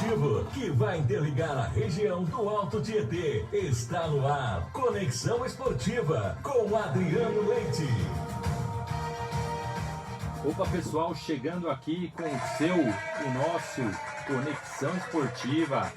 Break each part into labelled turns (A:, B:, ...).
A: esportivo que vai interligar a região do Alto Tietê. Está no ar, Conexão Esportiva, com Adriano Leite.
B: Opa, pessoal, chegando aqui com o nosso Conexão Esportiva.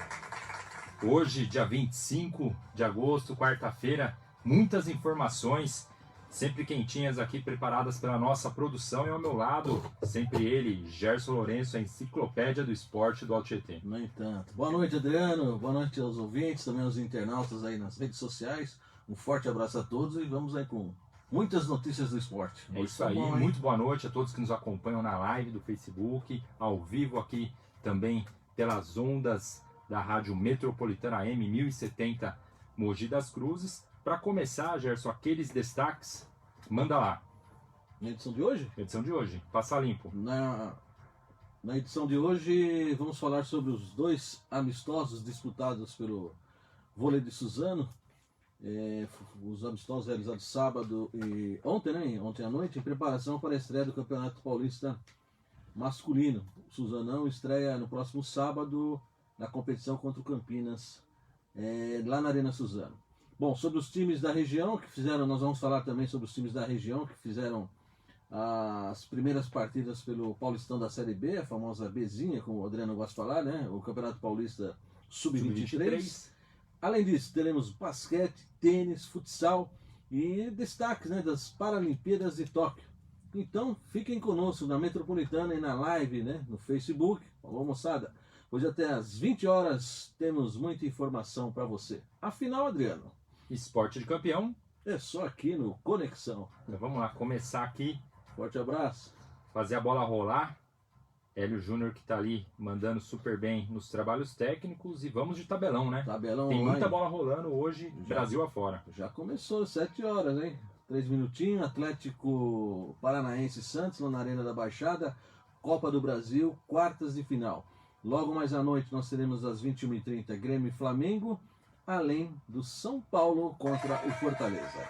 B: Hoje, dia 25 de agosto, quarta-feira, muitas informações, sempre quentinhas aqui, preparadas pela nossa produção. E ao meu lado, sempre ele, Gerson Lourenço, a enciclopédia do esporte do Alto Tietê.
C: No entanto. Boa noite, Adriano. Boa noite aos ouvintes, também aos internautas aí nas redes sociais. Um forte abraço a todos e vamos aí com muitas notícias do esporte.
B: É isso aí, muito boa noite a todos que nos acompanham na live do Facebook, ao vivo aqui também pelas ondas da Rádio Metropolitana AM 1070 Mogi das Cruzes. Para começar, Gerson, aqueles destaques, manda lá.
C: Na edição de hoje?
B: Edição de hoje, passa limpo.
C: Na edição de hoje vamos falar sobre os dois amistosos disputados pelo vôlei de Suzano. Os amistosos realizados sábado e ontem à noite, em preparação para a estreia do Campeonato Paulista masculino. O Suzanão estreia no próximo sábado na competição contra o Campinas, lá na Arena Suzano. Bom, sobre os times da região que fizeram, nós vamos falar também sobre os times da região que fizeram as primeiras partidas pelo Paulistão da Série B, a famosa Bzinha, como o Adriano gosta de falar, né? O Campeonato Paulista Sub-23. Além disso, teremos basquete, tênis, futsal e destaques, né, das Paralimpíadas de Tóquio. Então, fiquem conosco na Metropolitana e na live, né, no Facebook. Alô, moçada. Hoje até às 20 horas temos muita informação para você. Afinal, Adriano,
B: Esporte de campeão.
C: é só aqui no Conexão.
B: Então vamos lá, começar aqui,
C: Forte abraço.
B: fazer a bola rolar. Hélio Júnior que está ali mandando super bem nos trabalhos técnicos. E vamos de tabelão, né?
C: Tabelão
B: Tem
C: online.
B: muita bola rolando hoje, Brasil afora.
C: Já começou, 7 horas, hein? 3 minutinhos, Atlético Paranaense e Santos, lá na Arena da Baixada, Copa do Brasil, quartas de final. Logo mais à noite nós teremos às 21h30 Grêmio e Flamengo, além do São Paulo contra o Fortaleza.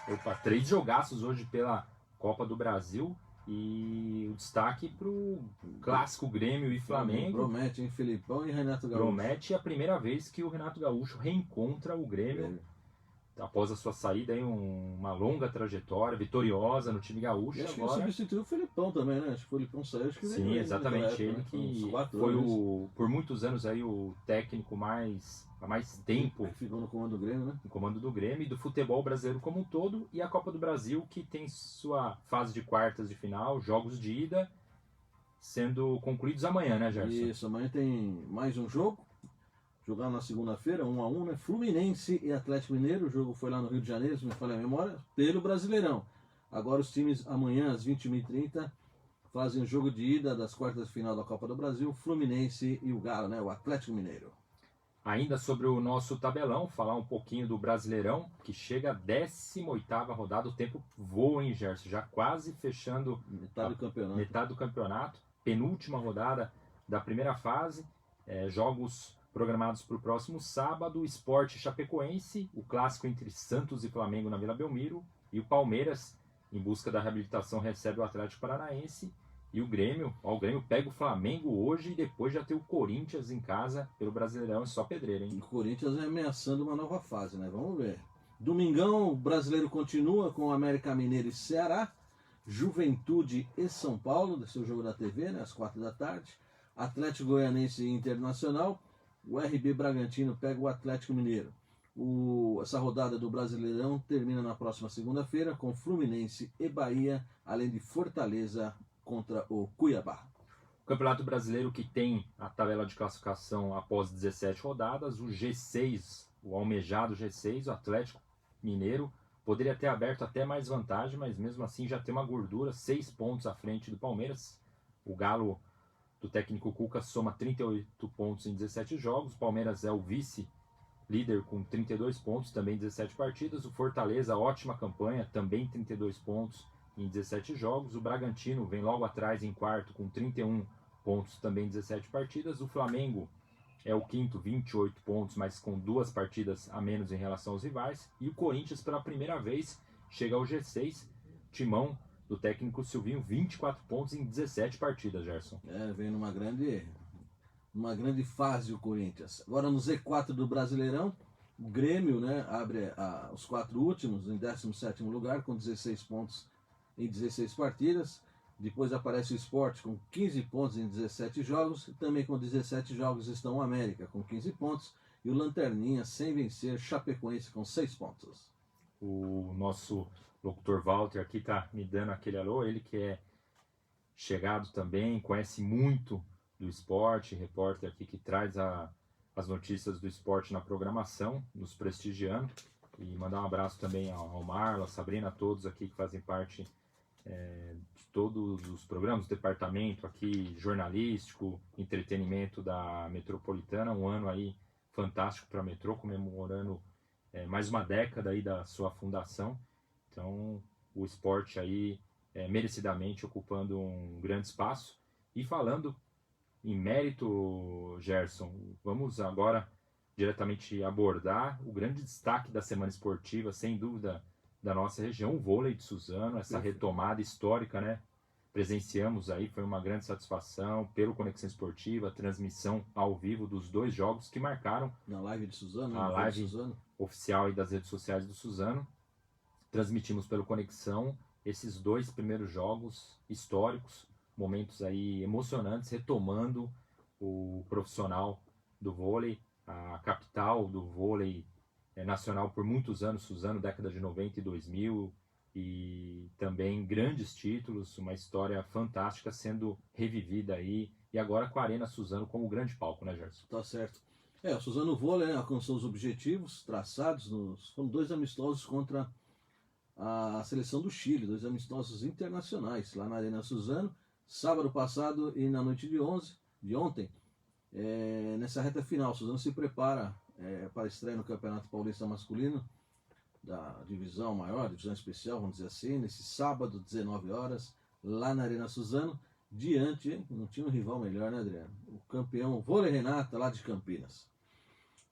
B: Opa, 3 jogaços hoje pela Copa do Brasil. E o destaque para o clássico Grêmio e Flamengo.
C: Promete, hein? Felipão e Renato Gaúcho.
B: Promete a primeira vez que o Renato Gaúcho reencontra o Grêmio. Após a sua saída, aí, uma longa trajetória, vitoriosa no time gaúcho.
C: E acho
B: agora...
C: que ele substituiu o Felipão também, né? Acho que o Felipão saiu, acho que
B: Sim,
C: veio
B: exatamente. Ele que foi, por muitos anos, aí, o técnico há mais tempo
C: ficou no comando do Grêmio, né?
B: no comando do Grêmio e do futebol brasileiro como um todo. E a Copa do Brasil, que tem sua fase de quartas de final, jogos de ida, sendo concluídos amanhã, né, Gerson?
C: Isso, amanhã tem mais um jogo. Jogar na segunda-feira, 1-1, né? Fluminense e Atlético Mineiro. O jogo foi lá no Rio de Janeiro, se me falha a memória, pelo Brasileirão. Agora os times, amanhã às 21h30, fazem o jogo de ida das quartas de final da Copa do Brasil. Fluminense e o Galo, né? O Atlético Mineiro.
B: Ainda sobre o nosso tabelão, falar um pouquinho do Brasileirão, que chega à 18ª rodada. O tempo voa, hein, Gerson? Já quase fechando metade do campeonato. Penúltima rodada da primeira fase. Jogos programados para o próximo sábado. Sport Chapecoense, o clássico entre Santos e Flamengo na Vila Belmiro. E o Palmeiras, em busca da reabilitação, recebe o Atlético Paranaense. E o Grêmio pega o Flamengo hoje e depois já tem o Corinthians em casa pelo Brasileirão. É só pedreira, hein?
C: O Corinthians é ameaçando uma nova fase, né? Vamos ver. Domingão, o brasileiro continua com América Mineiro e Ceará. Juventude e São Paulo, desse é o jogo da TV, né? Às 4 da tarde. Atlético Goianense e Internacional. O RB Bragantino pega o Atlético Mineiro. Essa rodada do Brasileirão termina na próxima segunda-feira com Fluminense e Bahia, além de Fortaleza contra o Cuiabá.
B: O Campeonato Brasileiro que tem a tabela de classificação após 17 rodadas, o G6, o almejado G6, o Atlético Mineiro, poderia ter aberto até mais vantagem, mas mesmo assim já tem uma gordura, 6 pontos à frente do Palmeiras. O Galo do técnico Cuca soma 38 pontos em 17 jogos, o Palmeiras é o vice-líder com 32 pontos, também em 17 partidas, o Fortaleza, ótima campanha, também 32 pontos em 17 jogos. O Bragantino vem logo atrás em quarto com 31 pontos também em 17 partidas. O Flamengo é o quinto, 28 pontos, mas com 2 partidas a menos em relação aos rivais. E o Corinthians, pela primeira vez, chega ao G6. Timão do técnico Silvinho, 24 pontos em 17 partidas, Gerson.
C: Vem numa grande numa grande fase o Corinthians. Agora no Z4 do Brasileirão, o Grêmio, né, abre os 4 últimos em 17º lugar com 16 pontos em 16 partidas. Depois aparece o Sport com 15 pontos em 17 jogos. E também com 17 jogos estão o América com 15 pontos. E o Lanterninha sem vencer, Chapecoense com 6 pontos.
B: O nosso locutor Walter aqui tá me dando aquele alô. Ele que é chegado também, conhece muito do esporte, repórter aqui que traz as notícias do esporte na programação, nos prestigiando. E mandar um abraço também ao Marla, Sabrina, a todos aqui que fazem parte de todos os programas, do departamento aqui jornalístico, entretenimento da Metropolitana, um ano aí fantástico para a Metrô, comemorando mais uma década aí da sua fundação. Então o esporte aí merecidamente ocupando um grande espaço. E falando em mérito, Gerson, vamos agora diretamente abordar o grande destaque da semana esportiva, sem dúvida, da nossa região, o vôlei de Suzano, essa retomada histórica, né? Presenciamos aí, foi uma grande satisfação pelo Conexão Esportiva, transmissão ao vivo dos 2 jogos que marcaram
C: na live de Suzano,
B: a live de Suzano oficial aí das redes sociais do Suzano. Transmitimos pelo Conexão esses 2 primeiros jogos históricos, momentos aí emocionantes, retomando o profissional do vôlei, a capital do vôlei nacional por muitos anos, Suzano, década de 90 e 2000, e também grandes títulos, uma história fantástica sendo revivida aí, e agora com a Arena Suzano como grande palco, né, Gerson?
C: Tá certo. O Suzano Vôlei alcançou os objetivos traçados, foram 2 amistosos contra a seleção do Chile, 2 amistosos internacionais, lá na Arena Suzano, sábado passado e na noite de ontem, nessa reta final. Suzano se prepara para a estreia no Campeonato Paulista Masculino, da divisão maior, divisão especial, vamos dizer assim, nesse sábado, 19 horas, lá na Arena Suzano, diante, não tinha um rival melhor, né, Adriano? O campeão Vôlei Renata, lá de Campinas.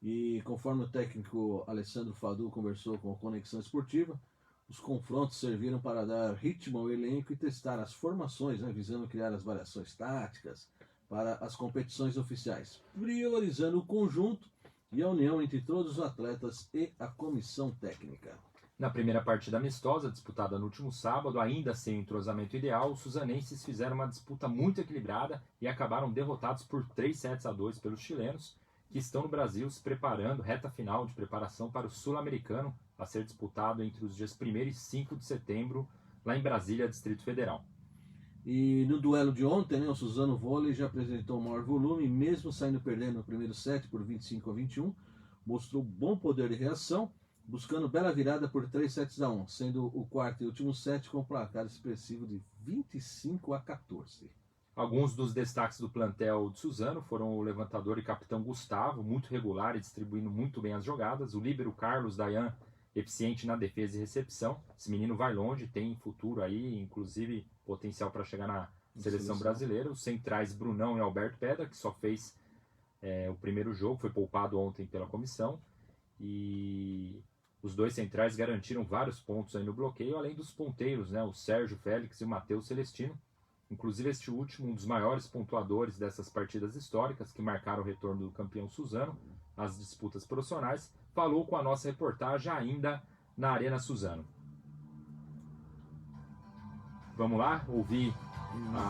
C: E conforme o técnico Alessandro Fadu conversou com a Conexão Esportiva, os confrontos serviram para dar ritmo ao elenco e testar as formações, né, visando criar as variações táticas para as competições oficiais, priorizando o conjunto e a união entre todos os atletas e a comissão técnica.
B: Na primeira partida amistosa, disputada no último sábado, ainda sem entrosamento ideal, os suzanenses fizeram uma disputa muito equilibrada e acabaram derrotados por 3-2 pelos chilenos, que estão no Brasil se preparando, reta final de preparação para o Sul-Americano, a ser disputado entre os dias 1º e 5 de setembro, lá em Brasília, Distrito Federal.
C: E no duelo de ontem, né, o Suzano Vôlei já apresentou o maior volume, mesmo saindo perdendo no primeiro set por 25-21, mostrou bom poder de reação, buscando bela virada por 3-1, sendo o quarto e último set com placar expressivo de 25-14.
B: Alguns dos destaques do plantel de Suzano foram o levantador e capitão Gustavo, muito regular e distribuindo muito bem as jogadas, o líbero Carlos Dayan, eficiente na defesa e recepção. Esse menino vai longe, tem futuro aí, inclusive potencial para chegar na seleção brasileira. Os centrais Brunão e Alberto Pedra, que só fez o primeiro jogo, foi poupado ontem pela comissão. E os 2 centrais garantiram vários pontos aí no bloqueio, além dos ponteiros, né, o Sérgio Félix e o Matheus Celestino. Inclusive este último, um dos maiores pontuadores dessas partidas históricas que marcaram o retorno do campeão Suzano às disputas profissionais, falou com a nossa reportagem ainda na Arena Suzano. Vamos lá ouvir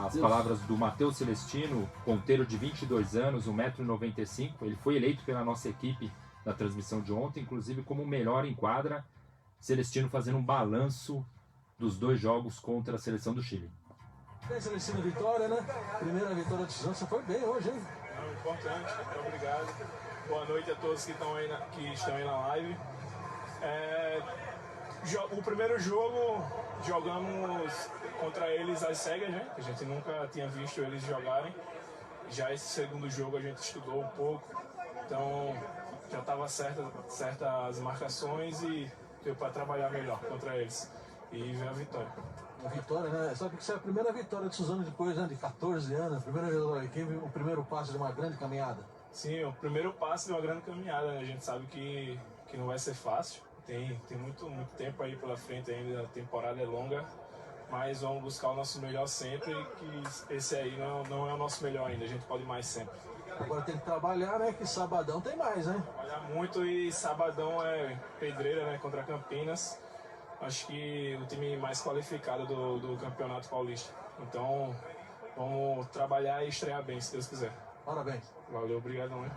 B: as palavras do Matheus Celestino, ponteiro de 22 anos, 1,95 m. Ele foi eleito pela nossa equipe na transmissão de ontem, inclusive como o melhor em quadra. Celestino fazendo um balanço dos 2 jogos contra a seleção do Chile.
C: Celestino, vitória, né? Primeira vitória de Suzano, você foi bem hoje, hein?
D: Não, importante, muito obrigado. Boa noite a todos que estão aí na live. O primeiro jogo jogamos contra eles às cegas, né? A gente nunca tinha visto eles jogarem. Já esse segundo jogo a gente estudou um pouco, então já estava certas as marcações e deu para trabalhar melhor contra eles. E veio a vitória.
C: A vitória, né? Sabe que isso é a primeira vitória de Suzano depois, né, de 14 anos, a primeira vitória da equipe, o primeiro passo de uma grande caminhada.
D: Sim, o primeiro passo de uma grande caminhada, né? A gente sabe que não vai ser fácil, tem muito tempo aí pela frente ainda, a temporada é longa, mas vamos buscar o nosso melhor sempre, que esse aí não é o nosso melhor ainda, a gente pode mais sempre.
C: Agora tem que trabalhar, né? Que sabadão tem mais, né?
D: Trabalhar muito e sabadão é pedreira, né? Contra Campinas. Acho que o time mais qualificado do Campeonato Paulista. Então, vamos trabalhar e estrear bem, se Deus quiser.
C: Parabéns.
D: Valeu, obrigadão, hein?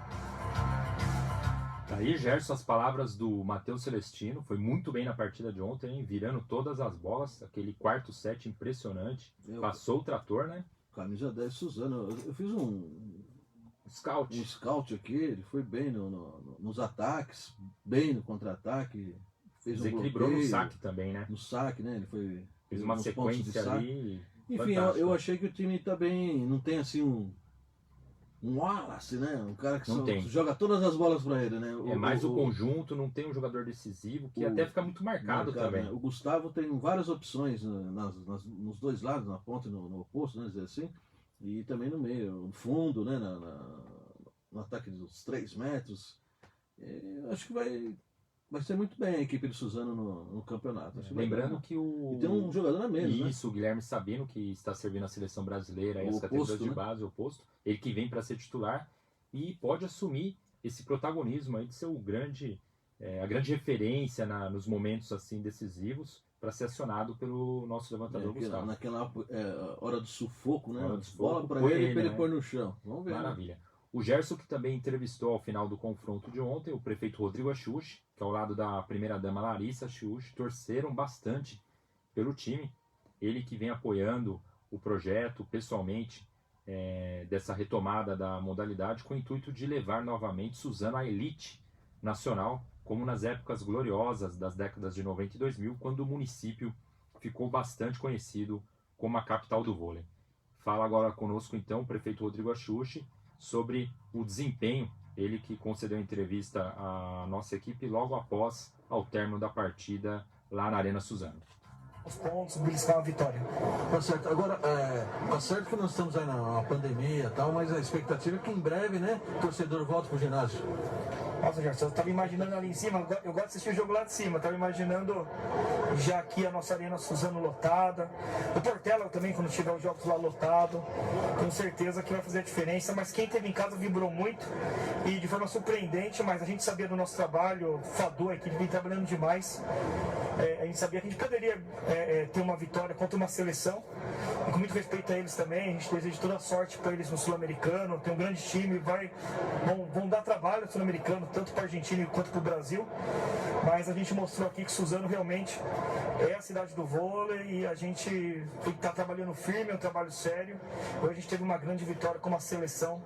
B: Aí, Gerson, as palavras do Matheus Celestino, foi muito bem na partida de ontem, hein? Virando todas as bolas, aquele quarto set impressionante, passou o trator, né?
C: Camisa 10 Suzano, eu fiz um scout aqui, ele foi bem nos ataques, bem no contra-ataque, fez
B: desequilibrou no saque também, né?
C: No saque, né? Ele
B: fez uma sequência ali.
C: Enfim, eu achei que o time tá bem, não tem assim um Wallace, né? Um cara que joga todas as bolas para ele, né?
B: É mais o conjunto, não tem um jogador decisivo, que até fica muito marcado também.
C: Né? O Gustavo tem várias opções nos dois lados, na ponta e no oposto, né? Dizer assim. E também no meio, no fundo, né? No ataque dos 3 metros. Acho que vai ser muito bem a equipe de Suzano no campeonato.
B: Lembrando que
C: e tem um jogador na mesa,
B: Isso,
C: né?
B: O Guilherme Sabino, que está servindo a seleção brasileira, as categorias de base, o oposto, ele que vem para ser titular e pode assumir esse protagonismo aí de ser a grande referência nos momentos assim decisivos para ser acionado pelo nosso levantador Gustavo.
C: Naquela hora do sufoco, né?
B: Hora do sufoco,
C: bola para ele para ele pôr no chão. Vamos ver.
B: Maravilha. Né? O Gerson, que também entrevistou ao final do confronto de ontem, o prefeito Rodrigo Axuxi, que ao lado da primeira-dama Larissa Axuxi, torceram bastante pelo time. Ele que vem apoiando o projeto pessoalmente dessa retomada da modalidade com o intuito de levar novamente Suzano à elite nacional, como nas épocas gloriosas das décadas de 90 e 2000, quando o município ficou bastante conhecido como a capital do vôlei. Fala agora conosco então o prefeito Rodrigo Axuxi sobre o desempenho, ele que concedeu entrevista à nossa equipe logo após ao término da partida lá na Arena Suzano.
E: Os pontos, beliscar uma vitória.
C: Tá certo. Agora, tá certo que nós estamos aí na pandemia e tal, mas a expectativa é que em breve, né, o torcedor volte pro ginásio.
E: Nossa, Gerson, eu estava imaginando ali em cima, eu gosto de assistir o jogo lá de cima, estava imaginando já aqui a nossa Arena Suzano lotada, o Portela também, quando tiver os jogos lá lotado, tenho certeza que vai fazer a diferença, mas quem esteve em casa vibrou muito e de forma surpreendente, mas a gente sabia do nosso trabalho, o Fadu, a equipe vem trabalhando demais, a gente sabia que a gente poderia ter uma vitória contra uma seleção, e com muito respeito a eles também, a gente deseja toda a sorte para eles no Sul-Americano, tem um grande time, vão dar trabalho no Sul-Americano, tanto para a Argentina quanto para o Brasil, mas a gente mostrou aqui que Suzano realmente é a cidade do vôlei e a gente tem que estar trabalhando firme, é um trabalho sério. Hoje a gente teve uma grande vitória com uma seleção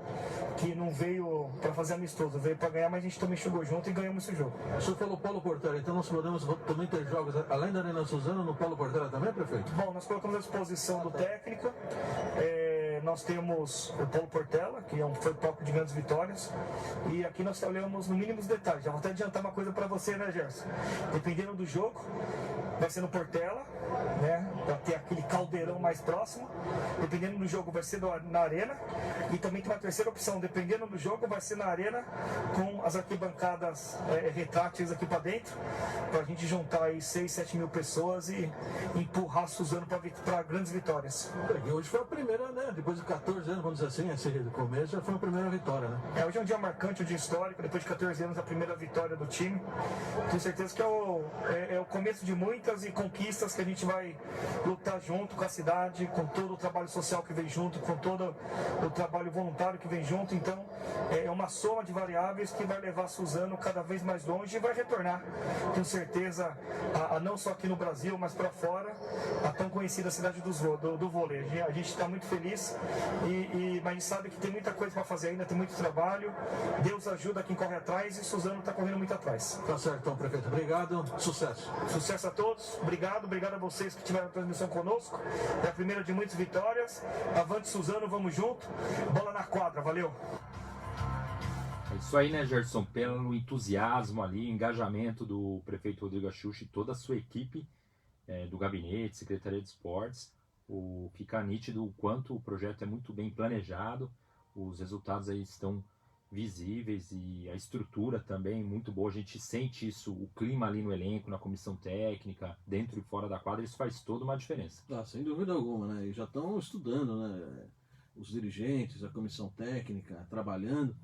E: que não veio para fazer amistoso, veio para ganhar, mas a gente também chegou junto e ganhamos esse jogo.
C: O senhor falou Paulo Portela, então nós podemos também ter jogos, além da Arena Suzano, no Paulo Portela também, prefeito?
E: Bom, nós colocamos à disposição do técnico. Nós temos o Paulo Portela, que foi palco de grandes vitórias, e aqui nós trabalhamos no mínimo dos detalhes. Já vou até adiantar uma coisa para você, né, Gerson? Dependendo do jogo, vai ser no Portela, né, para ter aquele caldeirão mais próximo. Dependendo do jogo, vai ser na Arena. E também tem uma terceira opção, dependendo do jogo, vai ser na Arena, com as arquibancadas retráteis aqui para dentro, para a gente juntar aí 6, 7 mil pessoas e empurrar Suzano para grandes vitórias.
C: E hoje foi a primeira, né? Depois de 14 anos, vamos dizer assim, esse começo, já foi a primeira vitória, né?
E: Hoje é um dia marcante, um dia histórico, depois de 14 anos, a primeira vitória do time. Tenho certeza que é o começo de muitas e conquistas que a gente vai lutar junto com a cidade, com todo o trabalho social que vem junto, com todo o trabalho voluntário que vem junto. Então, é uma soma de variáveis que vai levar Suzano cada vez mais longe e vai retornar, tenho certeza, a não só aqui no Brasil, mas para fora, a tão conhecida cidade do vôlei. A gente está muito feliz, mas a gente sabe que tem muita coisa para fazer ainda, tem muito trabalho. Deus ajuda quem corre atrás e Suzano está correndo muito atrás.
C: Tá certo, então, prefeito. Obrigado. Sucesso.
E: Sucesso a todos. Obrigado a vocês que tiveram a transmissão conosco. É a primeira de muitas vitórias. Avante Suzano, vamos junto. Bola na quadra, valeu.
B: É isso aí, né, Gerson? Pelo entusiasmo ali, engajamento do prefeito Rodrigo Axuxi e toda a sua equipe do gabinete, Secretaria de Esportes, fica nítido o quanto o projeto é muito bem planejado, os resultados aí estão visíveis e a estrutura também muito boa, a gente sente isso, o clima ali no elenco, na comissão técnica, dentro e fora da quadra, isso faz toda uma diferença.
C: Ah, sem dúvida alguma, né? E já estão estudando, né? os dirigentes, a comissão técnica trabalhando,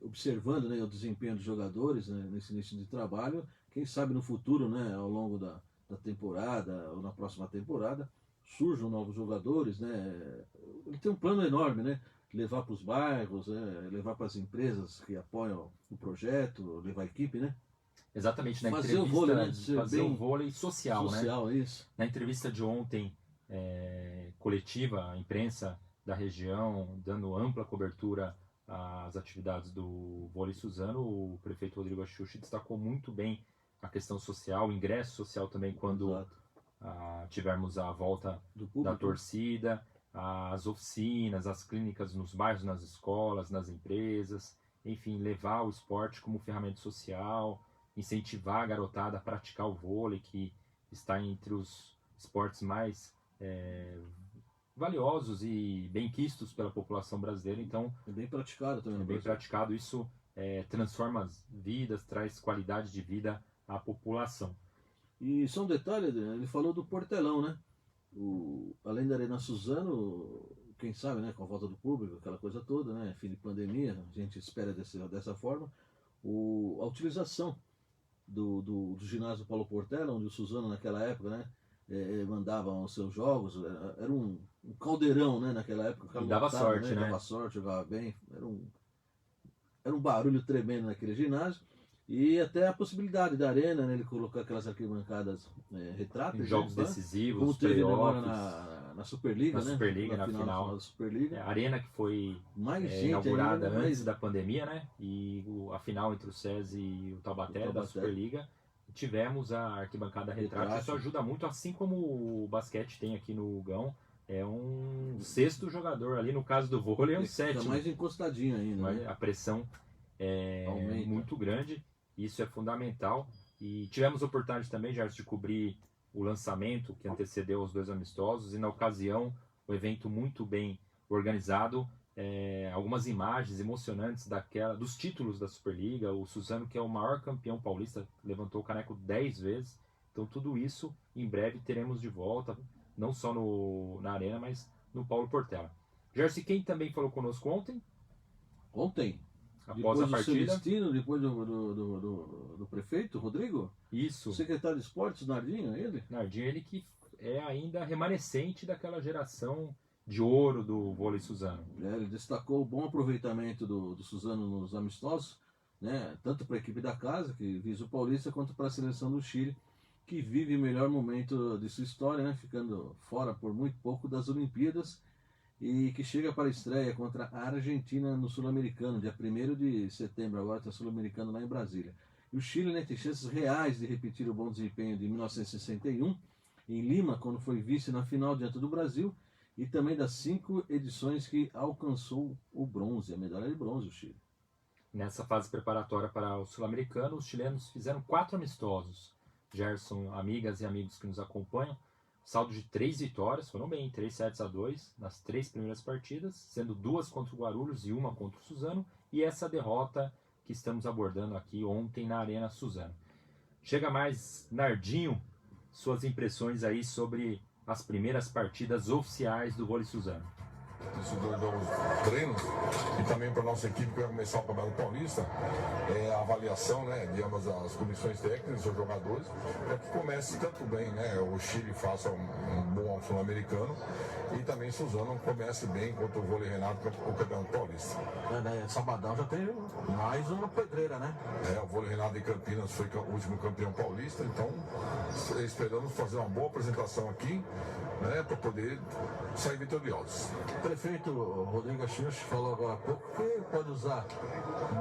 C: observando, né, o desempenho dos jogadores, né, nesse início de trabalho, quem sabe no futuro, né, ao longo da temporada ou na próxima temporada, surjam novos jogadores, né? Ele tem um plano enorme, né? Levar para os bairros, né? Levar para as empresas que apoiam o projeto, levar a equipe, né?
B: Exatamente, na
C: Fazer
B: entrevista,
C: o vôlei, né?
B: fazer o vôlei social, né?
C: Isso.
B: Na entrevista de ontem, coletiva, a imprensa da região, dando ampla cobertura às atividades do vôlei Suzano, o prefeito Rodrigo Axuxi destacou muito bem a questão social, o ingresso social também, quando tivermos a volta da torcida, as oficinas, as clínicas nos bairros, nas escolas, nas empresas, enfim, levar o esporte como ferramenta social, incentivar a garotada a praticar o vôlei, que está entre os esportes mais valiosos e bem quistos pela população brasileira. Então,
C: é bem praticado também.
B: É bem praticado, isso transforma as vidas, traz qualidade de vida à população.
C: E só um detalhe, ele falou do Portelão, né? Além da Arena Suzano, quem sabe, né, com a volta do público, aquela coisa toda, né, fim de pandemia, a gente espera dessa forma, a utilização do ginásio Paulo Portela, onde o Suzano naquela época, né, mandavam os seus jogos, era um caldeirão, né, naquela época.
B: E dava sorte, né?
C: Dava sorte, jogava bem, era um barulho tremendo naquele ginásio. E até a possibilidade da Arena, né, ele colocar aquelas arquibancadas retráteis.
B: Jogos decisivos,
C: como teve agora na Superliga,
B: na Superliga, na final
C: da Superliga.
B: A Arena que foi inaugurada antes da pandemia, né? E a final entre o SESI e o Taubaté da Superliga. Tivemos a arquibancada retrátil. Isso ajuda muito, assim como o basquete tem aqui no Gão. É um sexto jogador ali, no caso do vôlei é um sétimo.
C: Fica mais encostadinho ainda, né?
B: A pressão é muito grande. Isso é fundamental. E tivemos a oportunidade também, Gerson, de cobrir o lançamento que antecedeu os dois amistosos. E na ocasião, o evento muito bem organizado. Algumas imagens emocionantes dos títulos da Superliga. O Suzano, que é o maior campeão paulista, levantou o caneco 10 vezes. Então tudo isso, em breve, teremos de volta. Não só na Arena, mas no Paulo Portela. Gerson, quem também falou conosco ontem? Após a partida.
C: Celestino, depois do prefeito, Rodrigo?
B: Isso.
C: O secretário de esportes, Nardinho, ele?
B: Nardinho, ele que é ainda remanescente daquela geração de ouro do vôlei Suzano.
C: Ele destacou o bom aproveitamento do Suzano nos amistosos, né? Tanto para a equipe da casa, que visa o Paulista, quanto para a seleção do Chile, que vive o melhor momento de sua história, né? Ficando fora por muito pouco das Olimpíadas, e que chega para a estreia contra a Argentina no Sul-Americano, dia 1º de setembro, agora tem o Sul-Americano lá em Brasília. E o Chile, né, tem chances reais de repetir o bom desempenho de 1961, em Lima, quando foi vice na final diante do Brasil, e também das 5 edições que alcançou o bronze, a medalha de bronze, o Chile.
B: Nessa fase preparatória para o Sul-Americano, os chilenos fizeram 4 amistosos. Gerson, amigas e amigos que nos acompanham, saldo de 3 vitórias, foram bem, 3-2 nas 3 primeiras partidas, sendo 2 contra o Guarulhos e 1 contra o Suzano, e essa derrota que estamos abordando aqui ontem na Arena Suzano. Chega mais, Nardinho, suas impressões aí sobre as primeiras partidas oficiais do vôlei Suzano.
F: Esses 2 novos treinos e também para a nossa equipe que vai começar o Campeonato Paulista, a avaliação, né, de ambas as comissões técnicas, os jogadores, para que comece tanto bem, né, o Chile faça um bom sul-americano e também Suzano comece bem contra o vôlei Renato, o Campeonato Paulista.
C: Sabadão já tem mais uma pedreira, né?
F: O vôlei Renato de Campinas foi o último campeão paulista, então esperamos fazer uma boa apresentação aqui, né, para poder sair vitoriosos.
C: O prefeito Rodrigo Axuxi falou agora há pouco que pode usar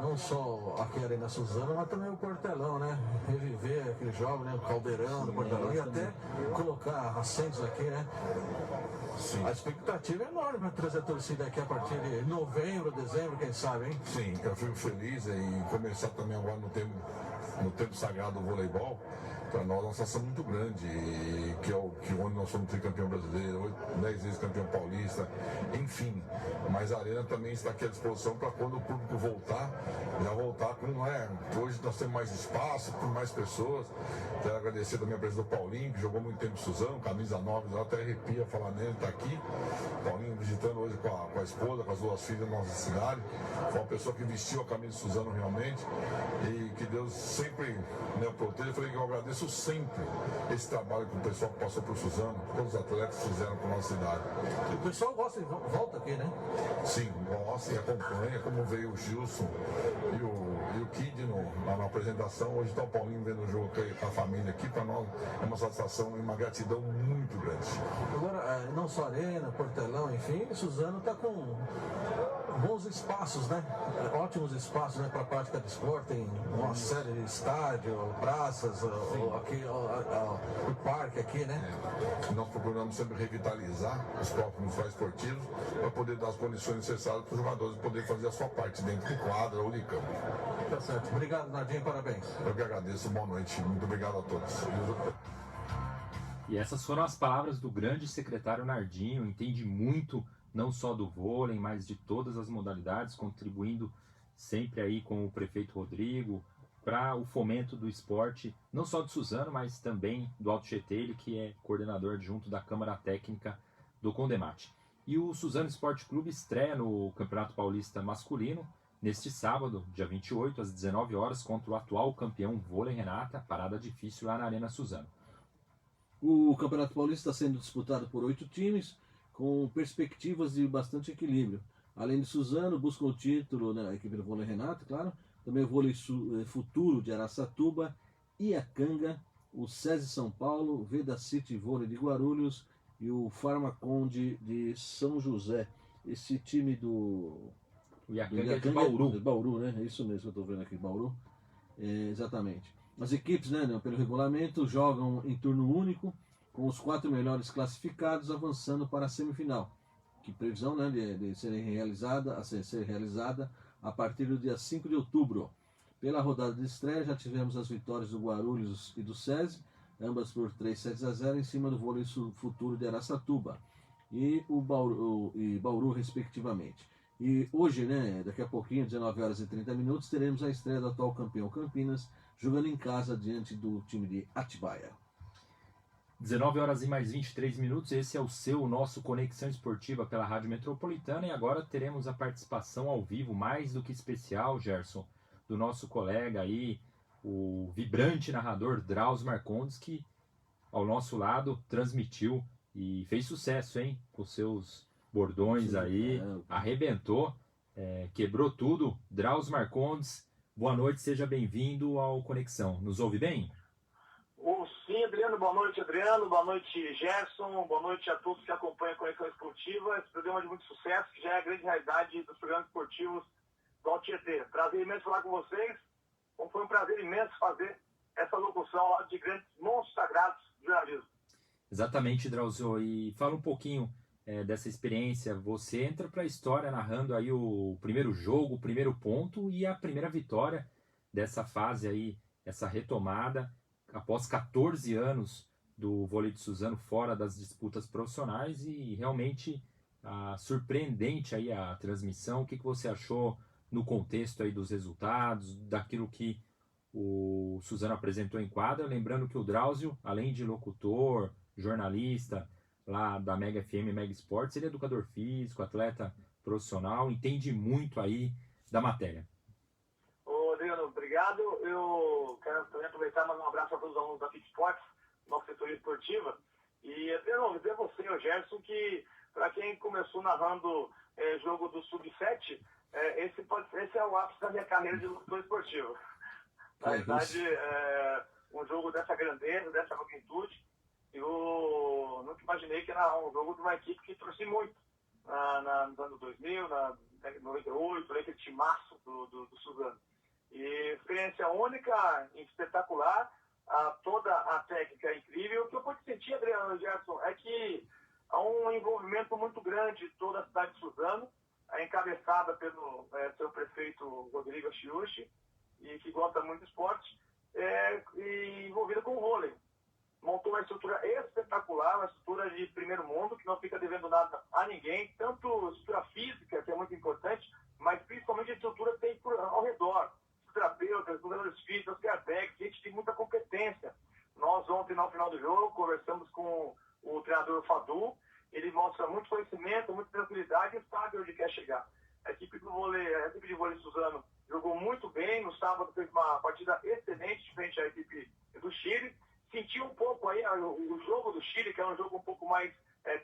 C: não só aqui a Arena Suzano, mas também o Portelão, né? Reviver aquele jogo, né? O caldeirão do Portelão e até colocar assentos aqui, né?
F: Sim.
C: A expectativa é enorme para trazer a torcida aqui a partir de novembro, dezembro, quem sabe, hein?
F: Sim, eu fico feliz em começar também agora no tempo sagrado do voleibol. Para nós, uma sensação muito grande, que onde nós somos tricampeão brasileiro, 10 vezes campeão paulista, enfim. Mas a Arena também está aqui à disposição para quando o público voltar, já voltar com, hoje nós temos mais espaço, com mais pessoas. Quero agradecer também a presença do Paulinho, que jogou muito tempo em Suzano, camisa 9, já até arrepia falar nele, está aqui. Paulinho visitando hoje com a esposa, com as duas filhas na nossa cidade. Foi uma pessoa que vestiu a camisa de Suzano realmente, e que Deus sempre o proteja. Eu falei que eu agradeço sempre esse trabalho que o pessoal que passou por Suzano, todos os atletas fizeram para a nossa cidade.
C: E o pessoal gosta e volta aqui, né?
F: Sim, gosta e acompanha, como veio o Gilson e o Kid na apresentação. Hoje está o Paulinho vendo o jogo com a família aqui. Para nós é uma satisfação e uma gratidão muito grande.
C: Agora, não só Arena, Portelão, enfim, Suzano está com bons espaços, né? Ótimos espaços, né? Para a prática de esporte, tem uma série de estádio, praças, o parque aqui, né?
F: Nós procuramos sempre revitalizar os próprios municipais esportivos para poder dar as condições necessárias para os jogadores poderem fazer a sua parte dentro do quadro ou de campo.
C: Tá certo. Obrigado, Nardinho, parabéns.
F: Eu que agradeço, boa noite, muito obrigado a todos.
B: E essas foram as palavras do grande secretário Nardinho, entende muito não só do vôlei, mas de todas as modalidades, contribuindo sempre aí com o prefeito Rodrigo para o fomento do esporte, não só de Suzano, mas também do Alto Tietê, ele que é coordenador adjunto da Câmara Técnica do Condemate. E o Suzano Esporte Clube estreia no Campeonato Paulista Masculino neste sábado, dia 28, às 19 horas, contra o atual campeão Vôlei Renata, parada difícil lá na Arena Suzano.
C: O Campeonato Paulista está sendo disputado por 8 times, com perspectivas de bastante equilíbrio. Além de Suzano, buscam o título, né, a equipe do Vôlei Renata, claro, também o Vôlei Futuro de Araçatuba, Iacanga, o SESI São Paulo, o Veda City Vôlei de Guarulhos e o Farmaconde de São José. Esse time do
B: Iacanga é de Bauru.
C: De Bauru, né? É isso mesmo que eu estou vendo aqui, Bauru. Exatamente. As equipes, né, pelo regulamento, jogam em turno único, com os 4 melhores classificados avançando para a semifinal, que previsão, né, de ser realizada a partir do dia 5 de outubro. Pela rodada de estreia já tivemos as vitórias do Guarulhos e do SESI, ambas por 3-0 em cima do Vôlei Futuro de Araçatuba e Bauru, respectivamente. E hoje, né, daqui a pouquinho, 19 horas e 30 minutos, teremos a estreia do atual campeão Campinas, jogando em casa diante do time de Atibaia.
B: 19 horas e mais 23 minutos, esse é o nosso Conexão Esportiva pela Rádio Metropolitana, e agora teremos a participação ao vivo, mais do que especial, Gerson, do nosso colega aí, o vibrante narrador Drauzio Marcondes, que ao nosso lado transmitiu e fez sucesso, hein, com seus bordões aí, arrebentou, quebrou tudo. Drauzio Marcondes, boa noite, seja bem-vindo ao Conexão. Nos ouve bem?
G: Sim, Adriano, boa noite, Gerson, boa noite a todos que acompanham a Conexão Esportiva, esse programa de muito sucesso, que já é a grande realidade dos programas esportivos do Alto Tietê. Prazer imenso falar com vocês, foi um prazer imenso fazer essa locução lá de grandes monstros sagrados do jornalismo.
B: Exatamente, Drauzio, e fala um pouquinho dessa experiência. Você entra para a história narrando aí o primeiro jogo, o primeiro ponto e a primeira vitória dessa fase aí, essa retomada, após 14 anos do vôlei de Suzano fora das disputas profissionais, e realmente surpreendente aí a transmissão. O que você achou no contexto aí dos resultados, daquilo que o Suzano apresentou em quadra? Lembrando que o Drauzio, além de locutor, jornalista lá da Mega FM, Mega Esportes, ele é educador físico, atleta profissional, entende muito aí da matéria.
G: Adriano, obrigado. Eu quero também aproveitar e mandar um abraço a todos os alunos da FIC Sports, nossa setoria esportiva. E, Adriano, dizer a você e ao Gerson que, para quem começou narrando jogo do Sub-7, esse é o ápice da minha carreira de locutor esportivo. Na verdade, um jogo dessa grandeza, dessa magnitude, eu nunca imaginei que era um jogo de uma equipe que trouxe muito nos anos 2000, 98, aquele timaço do Suzano. E experiência única, espetacular, toda a técnica é incrível. O que eu pude sentir, Adriano e Gerson, é que há um envolvimento muito grande de toda a cidade de Suzano, encabeçada pelo seu prefeito Rodrigo Chiuchi, e que gosta muito de esporte, e envolvida com o vôlei. Montou uma estrutura espetacular, uma estrutura de primeiro mundo, que não fica devendo nada a ninguém, tanto estrutura física, que é muito importante, mas principalmente a estrutura que tem ao redor. Os terapeutas, jogadores físicos, os cartex, gente de muita competência. Nós ontem, no final do jogo, conversamos com o treinador Fadu. Ele mostra muito conhecimento, muita tranquilidade e sabe onde quer chegar. A equipe de vôlei Suzano jogou muito bem. No sábado fez uma partida excelente frente à equipe do Chile. Sentiu um pouco aí o jogo do Chile, que é um jogo um pouco mais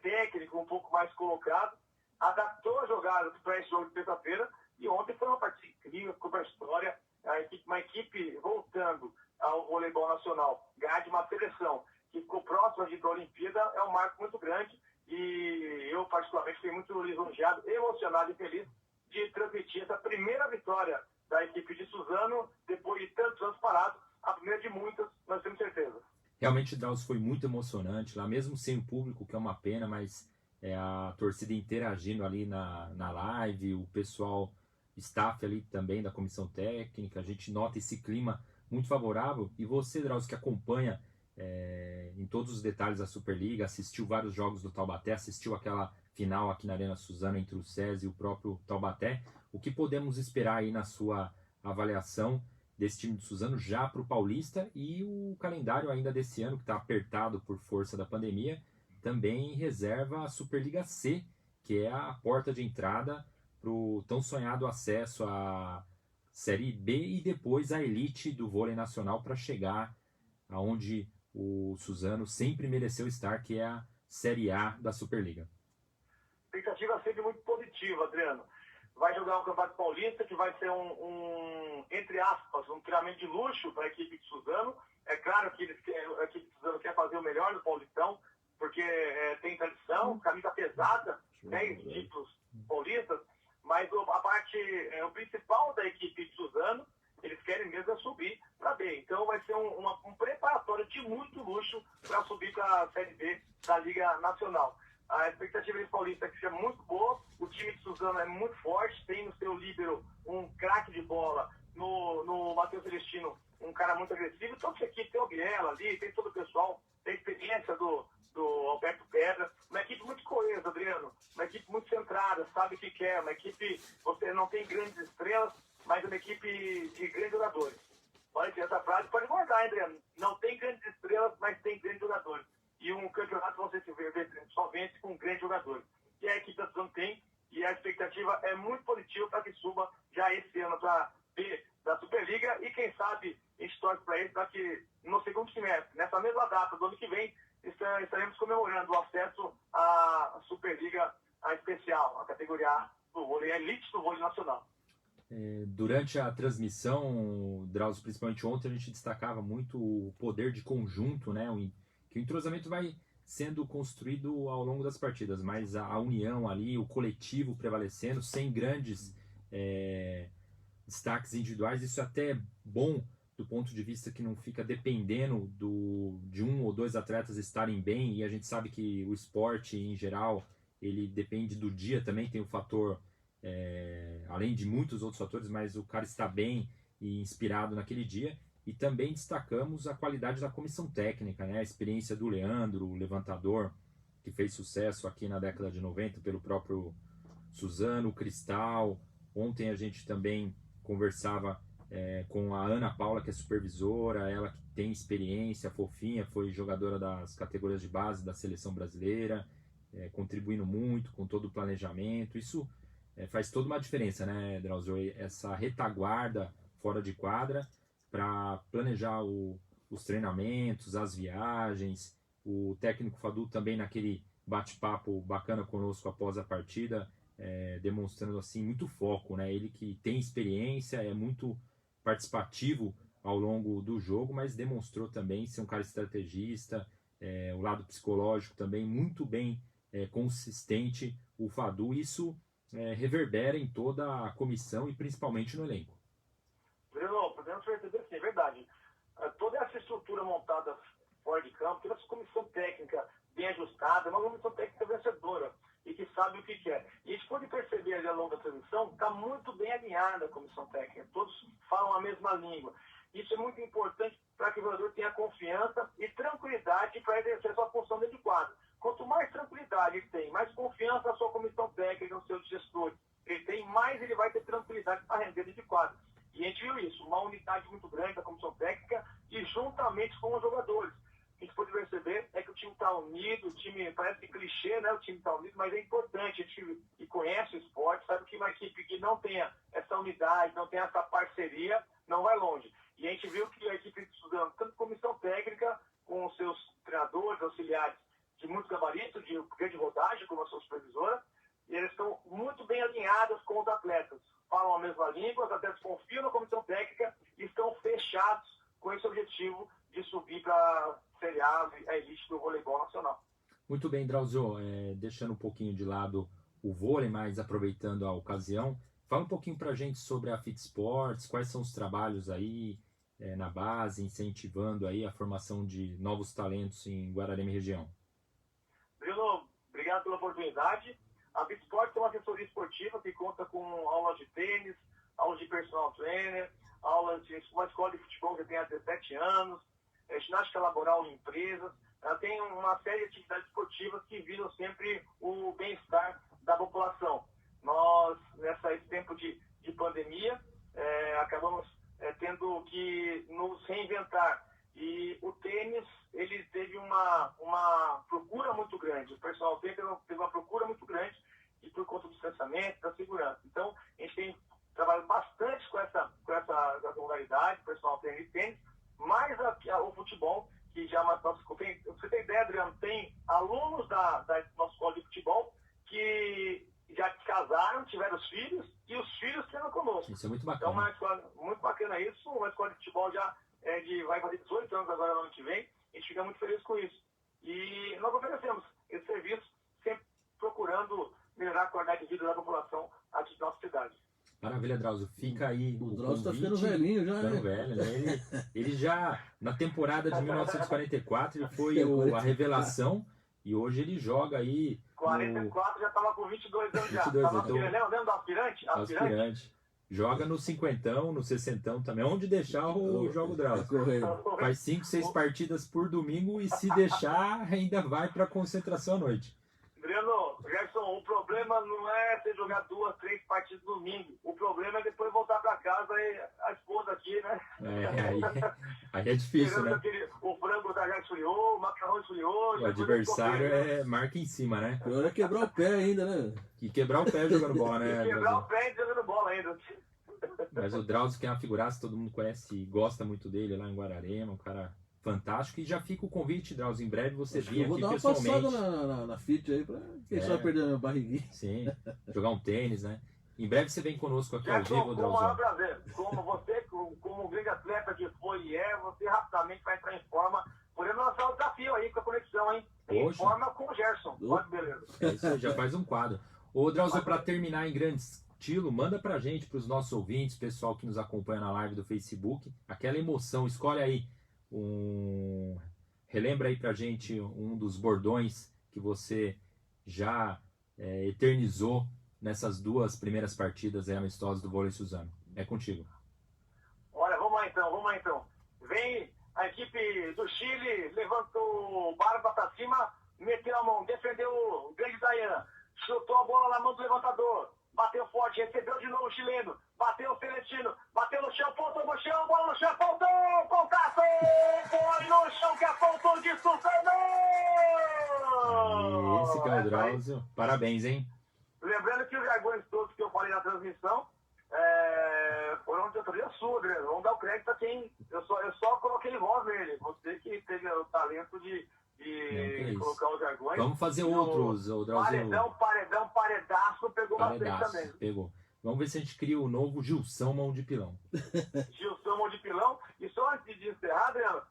G: técnico, um pouco mais colocado. Adaptou a jogada para esse jogo de terça-feira. E ontem foi uma partida incrível, ficou para a história. Uma equipe voltando ao voleibol nacional, ganhar de uma seleção que ficou próxima de ir para a Olimpíada é um marco muito grande. E eu, particularmente, fiquei muito lisonjeado, emocionado e feliz de transmitir essa primeira vitória da equipe de Suzano, depois de tantos anos parados, a primeira de muitas, nós temos certeza.
B: Realmente, Drauzio, foi muito emocionante lá, mesmo sem o público, que é uma pena, mas a torcida interagindo ali na live, o pessoal, staff ali também da comissão técnica, a gente nota esse clima muito favorável. E você, Drauzio, que acompanha em todos os detalhes a Superliga, assistiu vários jogos do Taubaté, assistiu aquela final aqui na Arena Suzano entre o SESI e o próprio Taubaté. O que podemos esperar aí na sua avaliação desse time de Suzano já para o Paulista, e o calendário ainda desse ano, que está apertado por força da pandemia, também reserva a Superliga C, que é a porta de entrada para o tão sonhado acesso à Série B e depois à elite do vôlei nacional para chegar aonde o Suzano sempre mereceu estar, que é a Série A da Superliga.
G: Expectativa sempre muito positiva, Adriano. Vai jogar o Campeonato Paulista, que vai ser entre aspas, um treinamento de luxo para a equipe de Suzano. É claro que a equipe de Suzano quer fazer o melhor no Paulistão, porque tem tradição, camisa pesada, né, títulos paulistas, mas o principal da equipe de Suzano, eles querem mesmo subir para B. Então vai ser um preparatório de muito luxo para subir para a Série B da Liga Nacional. A expectativa desse Paulista é que seja muito boa. O time de Suzano é muito forte, tem no seu líbero um craque de bola, no Matheus Celestino, um cara muito agressivo. Então essa equipe tem o Biela ali, tem todo o pessoal, tem a experiência do Alberto Pedra. Uma equipe muito coesa, Adriano. Uma equipe muito centrada, sabe o que quer. Uma equipe, você não tem grandes estrelas, mas uma equipe de grandes jogadores. Olha que essa frase pode guardar, Adriano. Não tem grandes estrelas, mas tem grandes jogadores. E um campeonato você só vence com grandes jogadores. E a equipe da Suzano tem, e a expectativa é muito positiva para que suba já esse ano para B da Superliga. E quem sabe a gente torce para ele para que no segundo semestre, nessa mesma data do ano que vem, estaremos comemorando o acesso à Superliga a especial, a categoria A do vôlei, a elite do vôlei nacional.
B: Durante a transmissão, Drauzio, principalmente ontem, a gente destacava muito o poder de conjunto, né? Que o entrosamento vai sendo construído ao longo das partidas, mas a união ali, o coletivo prevalecendo, sem grandes destaques individuais, isso é até bom do ponto de vista que não fica dependendo de um ou dois atletas estarem bem, e a gente sabe que o esporte, em geral, ele depende do dia também, tem o fator, além de muitos outros fatores, mas o cara está bem e inspirado naquele dia. E também destacamos a qualidade da comissão técnica, né? A experiência do Leandro, o levantador, que fez sucesso aqui na década de 90 pelo próprio Suzano, o Cristal. Ontem a gente também conversava com a Ana Paula, que é supervisora, ela que tem experiência, fofinha, foi jogadora das categorias de base da seleção brasileira, contribuindo muito com todo o planejamento. Isso faz toda uma diferença, né, Drauzio? Essa retaguarda fora de quadra, para planejar os treinamentos, as viagens. O técnico Fadu também naquele bate-papo bacana conosco após a partida, demonstrando assim muito foco, né? Ele que tem experiência, é muito participativo ao longo do jogo, mas demonstrou também ser um cara estrategista, o lado psicológico também muito bem consistente, o Fadu. Isso reverbera em toda a comissão e principalmente no elenco.
G: Bruno, podemos perceber sim, é verdade. Toda essa estrutura montada fora de campo, toda essa comissão técnica bem ajustada, é uma comissão técnica vencedora e que sabe o que quer. E a gente pode perceber ali ao longo da transmissão, está muito bem alinhada a comissão técnica, todos falam a mesma língua. Isso é muito importante para que o jogador tenha confiança e tranquilidade para exercer sua função dentro de quadro. Quanto mais tranquilidade ele tem, mais confiança na sua comissão técnica, nos seus gestores, ele tem, mais ele vai ter tranquilidade para render dentro de quadro. E a gente viu isso, uma unidade muito grande da comissão técnica e juntamente com os jogadores. O que a gente pode perceber é que o time está unido, o time parece clichê, né? O time está unido, mas é importante, a gente que conhece o esporte, sabe que uma equipe que não tenha essa unidade, não tenha essa parceria, não vai longe. E a gente viu que a equipe estudando, tanto comissão técnica, com os seus treinadores, auxiliares de muito gabarito, de grande rodagem, como a sua supervisora, e eles estão muito bem alinhados com os atletas. Falam a mesma língua, os atletas confiam na comissão técnica e estão fechados com esse objetivo de subir para a Série A, a elite do voleibol nacional.
B: Muito bem, Drauzio, deixando um pouquinho de lado o vôlei, mas aproveitando a ocasião, fala um pouquinho para a gente sobre a Fit Sports, quais são os trabalhos aí na base, incentivando aí a formação de novos talentos em Guararema e região.
G: Bruno, obrigado pela oportunidade. A Fit Sports é uma assessoria esportiva que conta com aulas de tênis, aulas de personal trainer, aulas de uma escola de futebol que tem há 17 anos, ginástica laboral em empresas. Ela tem uma série de atividades esportivas que visam sempre o bem-estar da população. Nós, nesse tempo de pandemia, acabamos tendo que nos reinventar. E o tênis, ele teve uma procura muito grande. O personal teve uma procura muito grande e por conta do distanciamento, da segurança. Então, a gente tem trabalhado bastante com essa modalidade, personal tênis e tênis, mais o futebol, que já você tem ideia, Adriano, tem alunos da nossa escola de futebol que já casaram, tiveram os filhos, e os filhos treinam conosco.
B: Isso é muito bacana.
G: Então, uma escola, muito bacana isso, uma escola de futebol já vai fazer 18 anos agora no ano que vem, a gente fica muito feliz com isso. E nós oferecemos esse serviço, sempre procurando melhorar a qualidade de vida da população aqui da nossa cidade.
B: Maravilha, Drauzio. Fica aí
C: O
B: o
C: Drauzio tá
B: convite.
C: ficando velhinho já,
B: Ficando
C: né?
B: velho, né? Ele já, na temporada de 1944, ele foi a revelação e hoje ele joga aí
G: 44 já estava com 22 anos
B: 22,
G: já. Tava
B: então-
G: lembra do aspirante?
B: aspirante. Joga no 50, no 60 também. Onde deixar o jogo Drauzio.
C: Correio.
B: Faz 5, 6 partidas por domingo e se deixar ainda vai para concentração à noite.
G: Breno, Gerson, o problema não é você jogar 2, 3 partidas no domingo. O problema é depois voltar para casa e a esposa aqui, né?
B: Aí é difícil, né?
G: O frango já esfriou, o macarrão esfriou.
B: O adversário marca em cima, né?
C: Pior é quebrar o pé ainda, né?
B: E quebrar o pé jogando bola, né?
G: Quebrar o pé e jogando bola ainda.
B: Mas o Drauzio, que é uma figuraça, todo mundo conhece e gosta muito dele lá em Guararema, um cara fantástico. E já fica o convite, Drauzio, em breve você
C: Acho que
B: vir
C: eu vou
B: aqui
C: dar uma
B: pessoalmente.
C: passada na FIT aí pra quem sabe perder a minha barriguinha.
B: Sim, jogar um tênis, né? Em breve você vem conosco aqui ao
G: Gerson,
B: vivo,
G: com o maior
B: Drauzio.
G: prazer. Como você, como um grande atleta que foi e você rapidamente vai entrar em forma. Podemos lançar o desafio aí com a conexão, hein? Em
B: Poxa.
G: forma com o Gerson. Olha que beleza.
B: É isso aí, já faz um quadro. Ô, Drauzio, para terminar em grande estilo, manda pra gente, pros nossos ouvintes, pessoal que nos acompanha na live do Facebook, aquela emoção. Escolhe aí relembra aí pra gente um dos bordões que você já eternizou nessas 2 primeiras partidas amistosas do vôlei Suzano. É contigo.
G: Olha, vamos lá então. Vem a equipe do Chile, levantou o barba pra cima, meteu a mão, defendeu o grande Dayan, chutou a bola na mão do levantador, bateu forte, recebeu de novo o chileno, bateu o Celestino, bateu no chão, pontou no chão, bola no chão, pontou, contato, bola no chão que apontou de Suzano!
B: Esse que é o Drauzio. Parabéns, hein?
G: Lembrando que os jargões todos que eu falei na transmissão foram de autoria sua, Adriano. Vamos dar o crédito a quem. Eu só coloquei voz nele. Você que teve o talento de colocar os jargões.
B: Vamos fazer outros, o Drauzio.
G: Paredaço, pegou bastante
B: Paredaço,
G: também.
B: pegou. Vamos ver se a gente cria o novo Gilson Mão de Pilão.
G: Gilson Mão de Pilão. E só antes de encerrar, Adriano,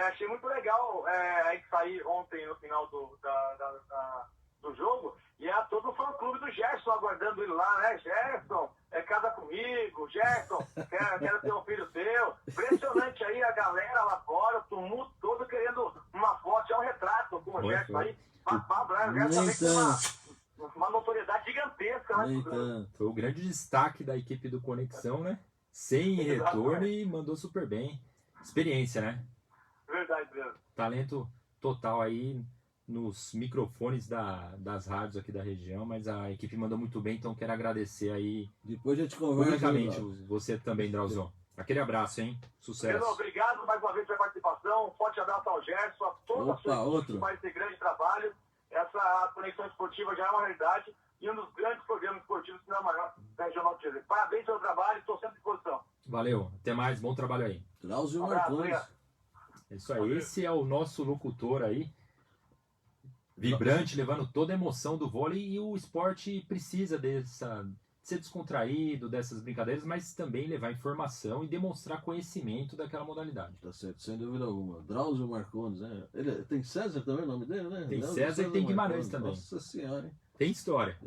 G: achei muito legal a gente sair ontem no final do jogo. E é todo o fã-clube do Gerson aguardando ele lá, né? Gerson, casa comigo, Gerson, quero ter um filho seu. Impressionante aí a galera lá fora, o tumulto todo querendo uma foto, um retrato com o Gerson aí. O Gerson tem uma notoriedade gigantesca, né?
B: Foi o grande destaque da equipe do Conexão, né? Sem retorno e mandou super bem. Experiência, né?
G: Verdade, Adriano.
B: Talento total aí nos microfones das rádios aqui da região, mas a equipe mandou muito bem, então quero agradecer aí
C: Depois a gente conversa.
B: publicamente você também, Drauzão. Aquele abraço, hein? Sucesso.
G: Pedro, obrigado mais uma vez pela participação. Um forte abraço ao Gerson, a toda a sua equipe que faz esse grande trabalho. Essa conexão esportiva já é uma realidade e um dos grandes programas esportivos, se não é o maior, da Regional de Tietê. Parabéns pelo trabalho, estou sempre à disposição.
B: Valeu, até mais, bom trabalho aí.
C: Drauzio
G: abraço,
C: Marcondes.
B: É isso aí, esse é o nosso locutor aí, vibrante, levando toda a emoção do vôlei, e o esporte precisa de ser descontraído, dessas brincadeiras, mas também levar informação e demonstrar conhecimento daquela modalidade.
C: Tá certo, sem dúvida alguma. Drauzio Marcondes, né? Tem César também o nome dele, né?
B: Tem
C: Drauzio
B: César e tem Guimarães
C: Marcondes.
B: também.
C: Nossa senhora, hein?
B: Tem história.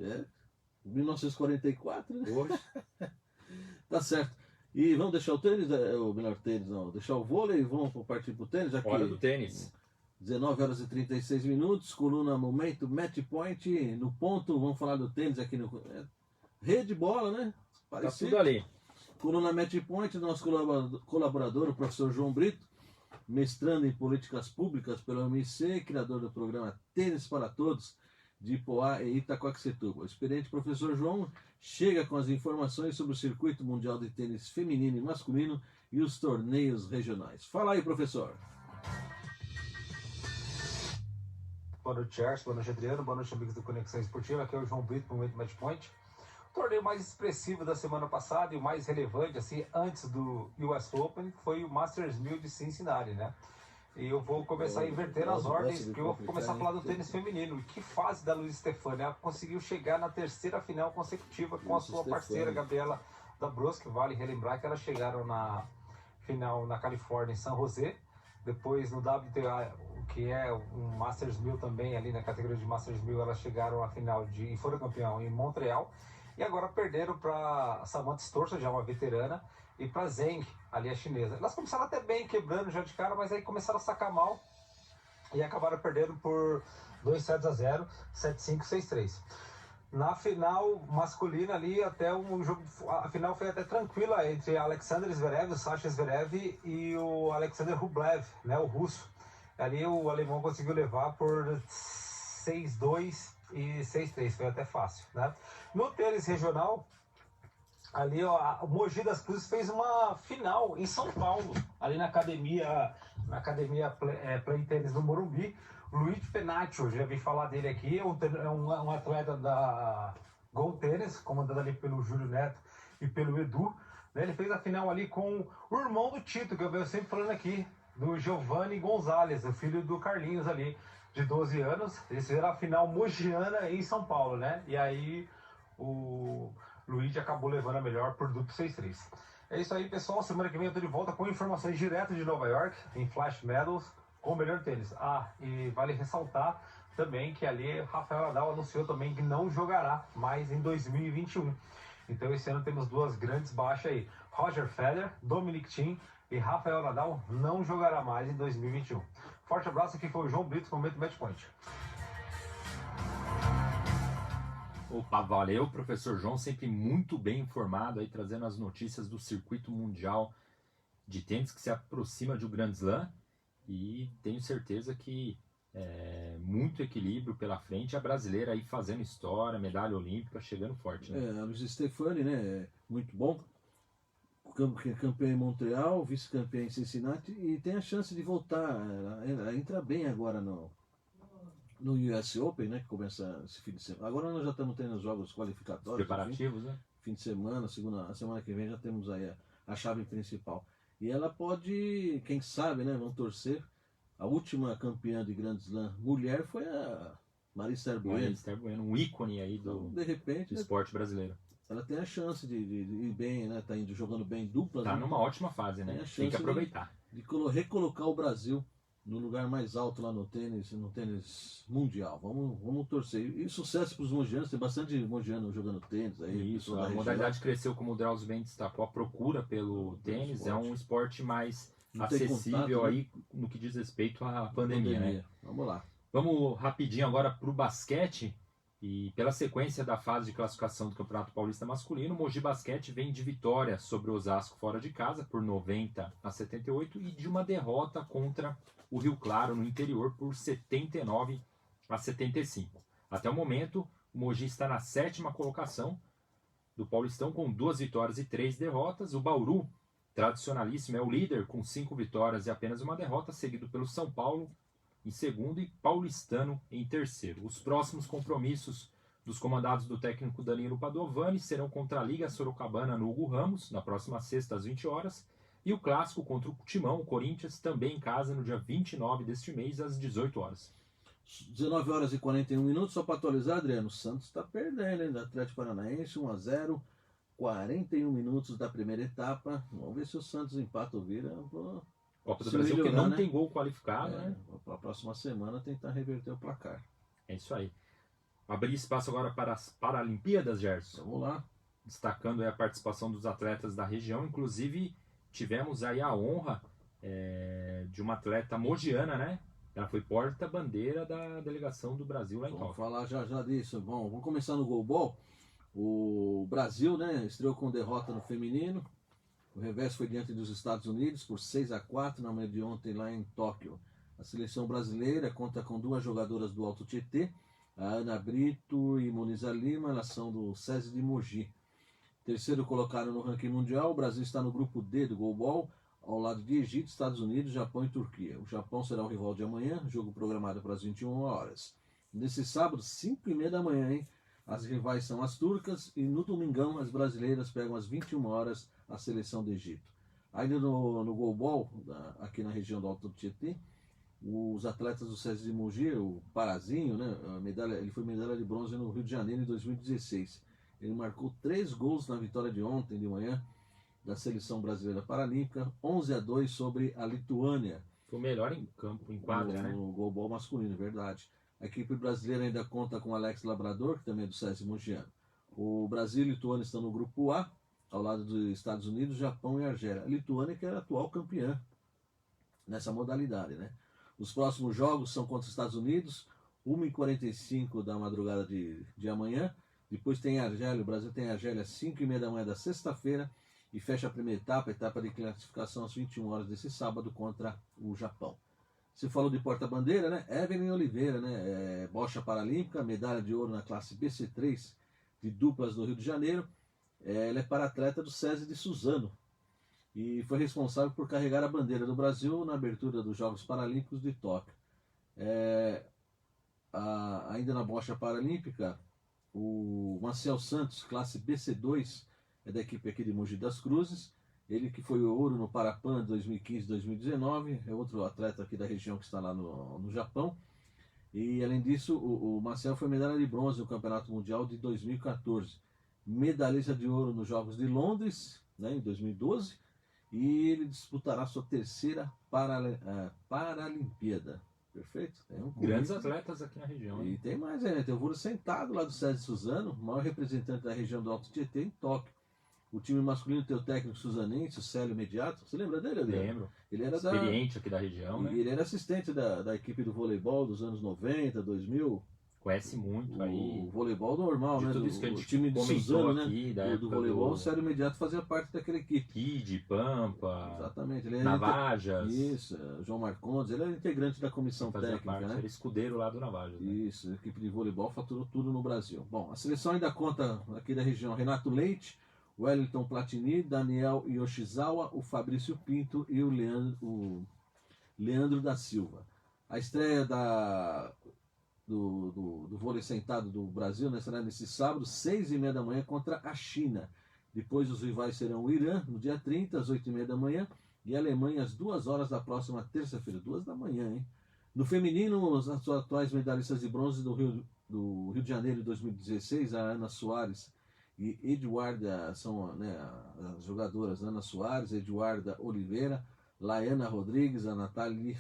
C: 1944, né?
B: Hoje,
C: Tá certo. E vamos deixar o tênis, ou melhor, tênis não, deixar o vôlei e vamos partir pro tênis aqui.
B: hora do tênis.
C: 19 horas e 36 minutos, coluna Momento Match Point, no ponto, vamos falar do tênis aqui no... Rede bola, né?
B: Tá
C: Parecido.
B: tudo ali.
C: Coluna Match Point, nosso colaborador, o professor João Brito, mestrando em políticas públicas pela UMC, criador do programa Tênis para Todos, de Ipoá e Itacoaxetuba. O experiente professor João chega com as informações sobre o circuito mundial de tênis feminino e masculino e os torneios regionais. Fala aí, professor.
H: Boa noite, Gerson. Boa noite, Adriano. Boa noite, amigos do Conexão Esportiva. Aqui é o João Brito, para o Momento Match Point. O torneio mais expressivo da semana passada e o mais relevante, assim, antes do US Open, foi o Masters 1000 de Cincinnati, né? E eu vou começar a inverter as ordens, porque eu vou começar a falar do tênis feminino. E que fase da Luiz Stefani? Ela conseguiu chegar na terceira final consecutiva com a sua parceira, Gabriela Dabrowski. Vale relembrar que elas chegaram na final na Califórnia, em San José. Depois no WTA, que é um Masters 1000 também, ali na categoria de Masters 1000, elas chegaram à final e foram campeão em Montreal. E agora perderam para Samantha Storsa, já uma veterana, e para Zheng, ali a chinesa. Elas começaram até bem, quebrando já de cara, mas aí começaram a sacar mal e acabaram perdendo por 2-0, 7-5, 6-3. Na final masculina ali, até um jogo, a final foi até tranquila entre Alexander Zverev, o Sasha Zverev e o Alexander Rublev, né, o russo. Ali o alemão conseguiu levar por 6-2 e 6-3, foi até fácil, né? No tênis regional, ali ó, o Mogi das Cruzes fez uma final em São Paulo, ali na academia Play Tênis do Morumbi. Luiz Penaccio, já vi falar dele aqui, é um atleta da Gol Tênis, comandado ali pelo Júlio Neto e pelo Edu, né? Ele fez a final ali com o irmão do Tito, que eu venho sempre falando aqui, do Giovanni Gonzalez, o filho do Carlinhos ali, de 12 anos. Eles fizeram a final mogiana em São Paulo, né? E aí o Luigi acabou levando a melhor por duplo 6-3. É isso aí, pessoal. Semana que vem eu tô de volta com informações direto de Nova York, em Flash Medals, com o melhor tênis. Ah, e vale ressaltar também que ali Rafael Nadal anunciou também que não jogará mais em 2021. Então esse ano temos duas grandes baixas aí. Roger Federer, Dominic Thiem e Rafael Nadal não jogará mais em 2021. Forte abraço, aqui foi o João Brito, Momento Match Point.
B: Opa, valeu, professor João, sempre muito bem informado aí, trazendo as notícias do circuito mundial de tênis que se aproxima de um Grand Slam, e tenho certeza que muito equilíbrio pela frente, a brasileira aí fazendo história, medalha olímpica, chegando forte, né?
C: A Luiz Stefani, né, muito bom, campeã em Montreal, vice-campeã em Cincinnati, e tem a chance de voltar, ela entra bem agora no US Open, né, que começa esse fim de semana. Agora nós já estamos tendo os jogos qualificatórios,
B: Preparativos, né?
C: Fim de semana, a semana que vem já temos aí a chave principal. E ela pode, quem sabe, né, vamos torcer, a última campeã de Grand Slam mulher foi a Marista Bueno,
B: um ícone aí do,
C: de repente,
B: do esporte brasileiro.
C: Ela tem a chance de ir bem, né, tá jogando bem dupla.
B: Tá
C: né?
B: numa ótima fase, né? Tem que aproveitar.
C: De recolocar o Brasil no lugar mais alto lá no tênis mundial. Vamos torcer. E sucesso para os mogianos, tem bastante mogiano jogando tênis aí.
B: Isso, a modalidade cresceu, como o Drauzio bem destacou, a procura pelo tênis esporte. É um esporte mais acessível contato, aí, né? No que diz respeito à pandemia. Né?
C: Vamos lá.
B: Vamos rapidinho agora para o basquete. E pela sequência da fase de classificação do Campeonato Paulista Masculino, o Mogi Basquete vem de vitória sobre o Osasco fora de casa por 90-78 e de uma derrota contra o Rio Claro no interior por 79-71. a 75. Até o momento, o Mogi está na 7ª colocação do Paulistão com 2 vitórias e 3 derrotas. O Bauru, tradicionalíssimo, é o líder com 5 vitórias e apenas uma derrota, seguido pelo São Paulo em segundo e Paulistano em terceiro. Os próximos compromissos dos comandados do técnico Danilo Padovani serão contra a Liga Sorocabana no Hugo Ramos, na próxima sexta às 20 horas, e o clássico contra o Timão, o Corinthians, também em casa no dia 29 deste mês, às 18 horas.
C: 19 horas e 41 minutos, só para atualizar, Adriano, o Santos está perdendo, hein, do Atlético Paranaense, 1-0, 41 minutos da primeira etapa. Vamos ver se o Santos empata ou vira.
B: Copa do Brasil, que não tem gol qualificado, né?
C: Para a próxima semana tentar reverter o placar.
B: É isso aí. Abrir espaço agora para as Paralimpíadas, Gerson.
C: Vamos lá.
B: Destacando aí a participação dos atletas da região, inclusive tivemos aí a honra de uma atleta mogiana, né? Ela foi porta-bandeira da delegação do Brasil lá em Tóquio.
C: Vamos falar já disso. Bom, vamos começar no goalball. O Brasil, né, estreou com derrota no feminino. O revés foi diante dos Estados Unidos por 6-4 na manhã de ontem lá em Tóquio. A seleção brasileira conta com 2 jogadoras do Alto Tietê, a Ana Brito e Moniza Lima, elas são do SESI de Mogi. Terceiro colocado no ranking mundial, o Brasil está no grupo D do goalball, ao lado de Egito, Estados Unidos, Japão e Turquia. O Japão será o rival de amanhã, jogo programado para as 21 horas. Nesse sábado, 5h30 da manhã, hein? As rivais são as turcas e no domingão as brasileiras pegam às 21 horas a seleção do Egito. Ainda no goalball, aqui na região do Alto Tietê, os atletas do SESI de Mogi, o Parazinho, né, ele foi medalha de bronze no Rio de Janeiro em 2016. Ele marcou 3 gols na vitória de ontem de manhã da seleção brasileira paralímpica, 11-2 sobre a Lituânia.
B: Foi o melhor em campo, em quadra, né?
C: No goalball masculino, verdade. A equipe brasileira ainda conta com Alex Labrador, que também é do SESI Mogiano. O Brasil e a Lituânia estão no grupo A, ao lado dos Estados Unidos, Japão e Argélia. A Lituânia que era a atual campeã nessa modalidade, né? Os próximos jogos são contra os Estados Unidos, 1h45 da madrugada de amanhã. Depois tem a Argélia, o Brasil tem a Argélia às 5h30 da manhã da sexta-feira. E fecha a primeira etapa, a etapa de classificação às 21 horas desse sábado contra o Japão. Você falou de porta-bandeira, né? Evelyn Oliveira, né? Bocha paralímpica, medalha de ouro na classe BC3 de duplas do Rio de Janeiro. Ela é para-atleta do SESI de Suzano e foi responsável por carregar a bandeira do Brasil na abertura dos Jogos Paralímpicos de Tóquio. Ainda na bocha paralímpica, o Marcel Santos, classe BC2, é da equipe aqui de Mogi das Cruzes. Ele que foi o ouro no Parapan 2015-2019, é outro atleta aqui da região que está lá no Japão. E além disso, o Marcel foi medalha de bronze no Campeonato Mundial de 2014. Medalhista de ouro nos Jogos de Londres, né, em 2012. E ele disputará sua terceira Paralimpíada. Perfeito?
B: Grandes atletas aqui na região.
C: E tem mais aí, né? Tem o Vuro Sentado lá do SESI Suzano, maior representante da região do Alto Tietê em Tóquio. O time masculino tem o técnico suzanense, o Célio Mediato. Você lembra dele, Adriano?
B: Lembro.
C: Ele era
B: experiente aqui da região, né?
C: E ele era assistente da equipe do voleibol dos anos 90, 2000.
B: Conhece muito aí.
C: O voleibol normal,
B: de
C: né?
B: Tudo isso que a gente
C: o time de Suzano,
B: aqui,
C: né? Do voleibol, o Célio Mediato fazia parte daquela equipe.
B: Kid, Pampa.
C: Exatamente. Ele
B: Navajas.
C: Isso, João Marcondes. Ele era integrante da comissão técnica,
B: parte,
C: né?
B: Era escudeiro lá do Navajas. Né?
C: Isso, a equipe de voleibol faturou tudo no Brasil. Bom, a seleção ainda conta aqui da região Renato Leite, o Wellington Platini, Daniel Yoshizawa, o Fabrício Pinto e o Leandro da Silva. A estreia do vôlei sentado do Brasil, né, será nesse sábado, 6h30 da manhã, contra a China. Depois os rivais serão o Irã, no dia 30, às 8h30 da manhã, e a Alemanha às 2 horas da próxima terça-feira, 2 da manhã, hein? No feminino, os atuais medalhistas de bronze do Rio de Janeiro de 2016, a Ana Soares e Eduarda, são, né, as jogadoras Ana Soares, Eduarda Oliveira, Laiana Rodrigues, a Natália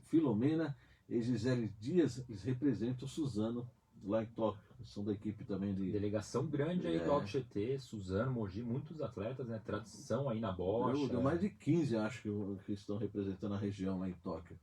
C: Filomena e Gisele Dias. Eles representam o Suzano lá em Tóquio, são da equipe também de...
B: Delegação grande aí do Alto Tietê, Suzano, Mogi, muitos atletas, né? Tradição aí na bocha.
C: Deu mais de 15, acho, que estão representando a região lá em Tóquio.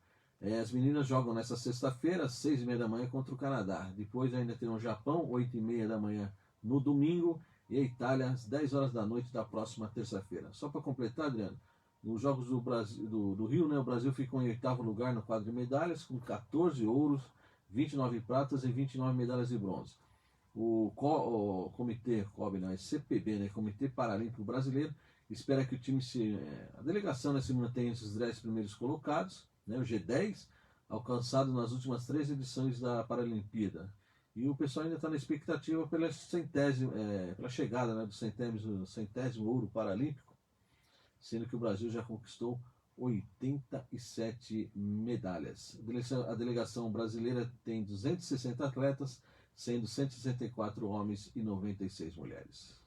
C: As meninas jogam nessa sexta-feira, às 6h30 da manhã, contra o Canadá. Depois ainda terão o Japão, 8h30 da manhã no domingo, e a Itália às 10 horas da noite da próxima terça-feira. Só para completar, Adriano, nos Jogos do Rio, né, o Brasil ficou em 8º lugar no quadro de medalhas, com 14 ouros, 29 pratas e 29 medalhas de bronze. O Comitê COB, né, CPB, né, Comitê Paralímpico Brasileiro, espera que o time a delegação, né, se mantenha entre os 10 primeiros colocados, né, o G10, alcançado nas últimas 3 edições da Paralimpíada. E o pessoal ainda está na expectativa pela chegada, né, do centésimo ouro paralímpico, sendo que o Brasil já conquistou 87 medalhas. A delegação brasileira tem 260 atletas, sendo 164 homens e 96 mulheres.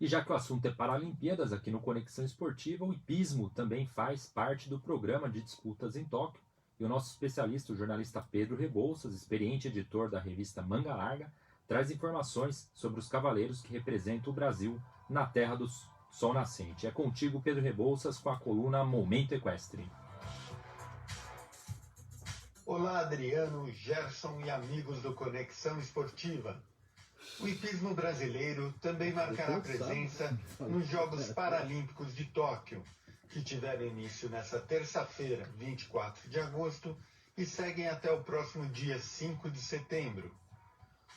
B: E já que o assunto é Paralimpíadas, aqui no Conexão Esportiva, o hipismo também faz parte do programa de disputas em Tóquio. E o nosso especialista, o jornalista Pedro Rebouças, experiente editor da revista Manga Larga, traz informações sobre os cavaleiros que representam o Brasil na terra do sol nascente. É contigo, Pedro Rebouças, com a coluna Momento Equestre.
I: Olá, Adriano, Gerson e amigos do Conexão Esportiva. O hipismo brasileiro também marcará presença nos Jogos Paralímpicos de Tóquio, que tiveram início nesta terça-feira, 24 de agosto, e seguem até o próximo dia 5 de setembro.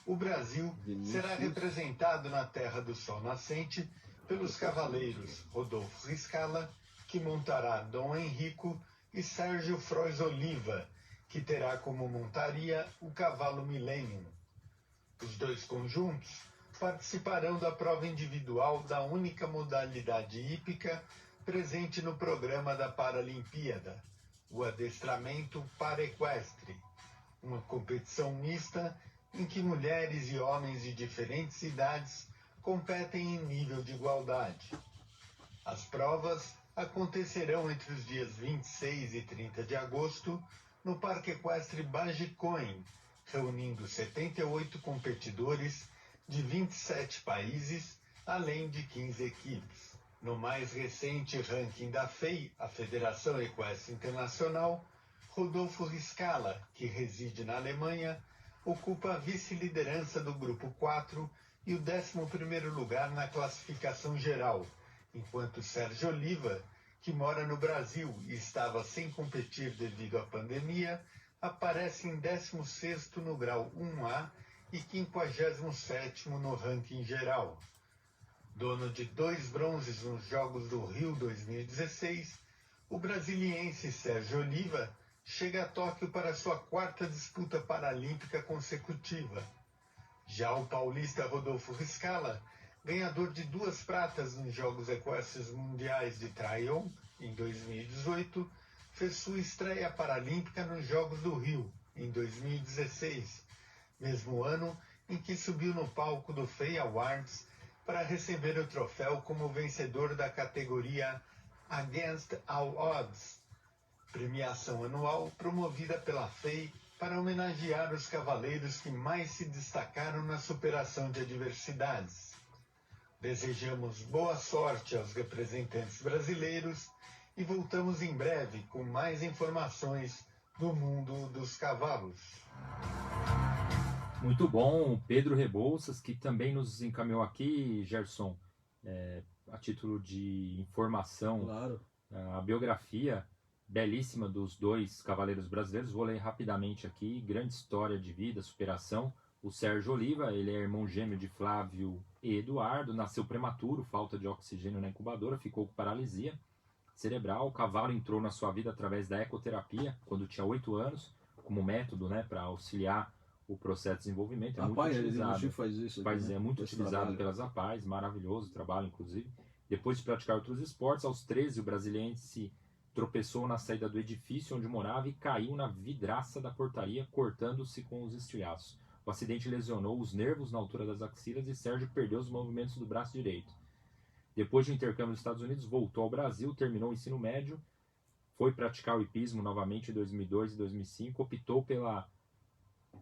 I: O Brasil será representado na Terra do Sol Nascente pelos cavaleiros Rodolfo Riscala, que montará Dom Henrico, e Sérgio Frois Oliva, que terá como montaria o cavalo Millennium. Os dois conjuntos participarão da prova individual da única modalidade hípica presente no programa da Paralimpíada, o adestramento paraequestre, uma competição mista em que mulheres e homens de diferentes idades competem em nível de igualdade. As provas acontecerão entre os dias 26 e 30 de agosto no Parque Equestre Bagicoin, reunindo 78 competidores de 27 países, além de 15 equipes. No mais recente ranking da FEI, a Federação Equestre Internacional, Rodolfo Riscala, que reside na Alemanha, ocupa a vice-liderança do Grupo 4 e o 11º lugar na classificação geral, enquanto Sérgio Oliva, que mora no Brasil e estava sem competir devido à pandemia, aparece em 16º no grau 1A e 57º no ranking geral. Dono de 2 bronzes nos Jogos do Rio 2016, o brasiliense Sérgio Oliva chega a Tóquio para sua 4ª disputa paralímpica consecutiva. Já o paulista Rodolfo Riscala, ganhador de 2 pratas nos Jogos Equestres Mundiais de Tryon em 2018, fez sua estreia paralímpica nos Jogos do Rio em 2016, mesmo ano em que subiu no palco do FEI Awards para receber o troféu como vencedor da categoria Against All Odds, premiação anual promovida pela FEI para homenagear os cavaleiros que mais se destacaram na superação de adversidades. Desejamos boa sorte aos representantes brasileiros e voltamos em breve com mais informações do mundo dos cavalos.
B: Muito bom, Pedro Rebouças, que também nos encaminhou aqui, Gerson, a título de informação,
C: Claro.
B: a biografia belíssima dos 2 cavaleiros brasileiros. Vou ler rapidamente aqui, grande história de vida, superação. O Sérgio Oliva, ele é irmão gêmeo de Flávio e Eduardo, nasceu prematuro, falta de oxigênio na incubadora, ficou com paralisia cerebral. O cavalo entrou na sua vida através da ecoterapia, quando tinha 8 anos, como método, né, para auxiliar o processo de desenvolvimento. É muito utilizado.
C: Faz isso aqui, né?
B: É muito
C: Esse
B: utilizado
C: trabalho.
B: pelas APAES, maravilhoso trabalho, inclusive. Depois de praticar outros esportes, aos 13, o brasiliense tropeçou na saída do edifício onde morava e caiu na vidraça da portaria, cortando-se com os estilhaços. O acidente lesionou os nervos na altura das axilas e Sérgio perdeu os movimentos do braço direito. Depois de um intercâmbio nos Estados Unidos, voltou ao Brasil, terminou o ensino médio, foi praticar o hipismo novamente em 2002 e 2005, optou pela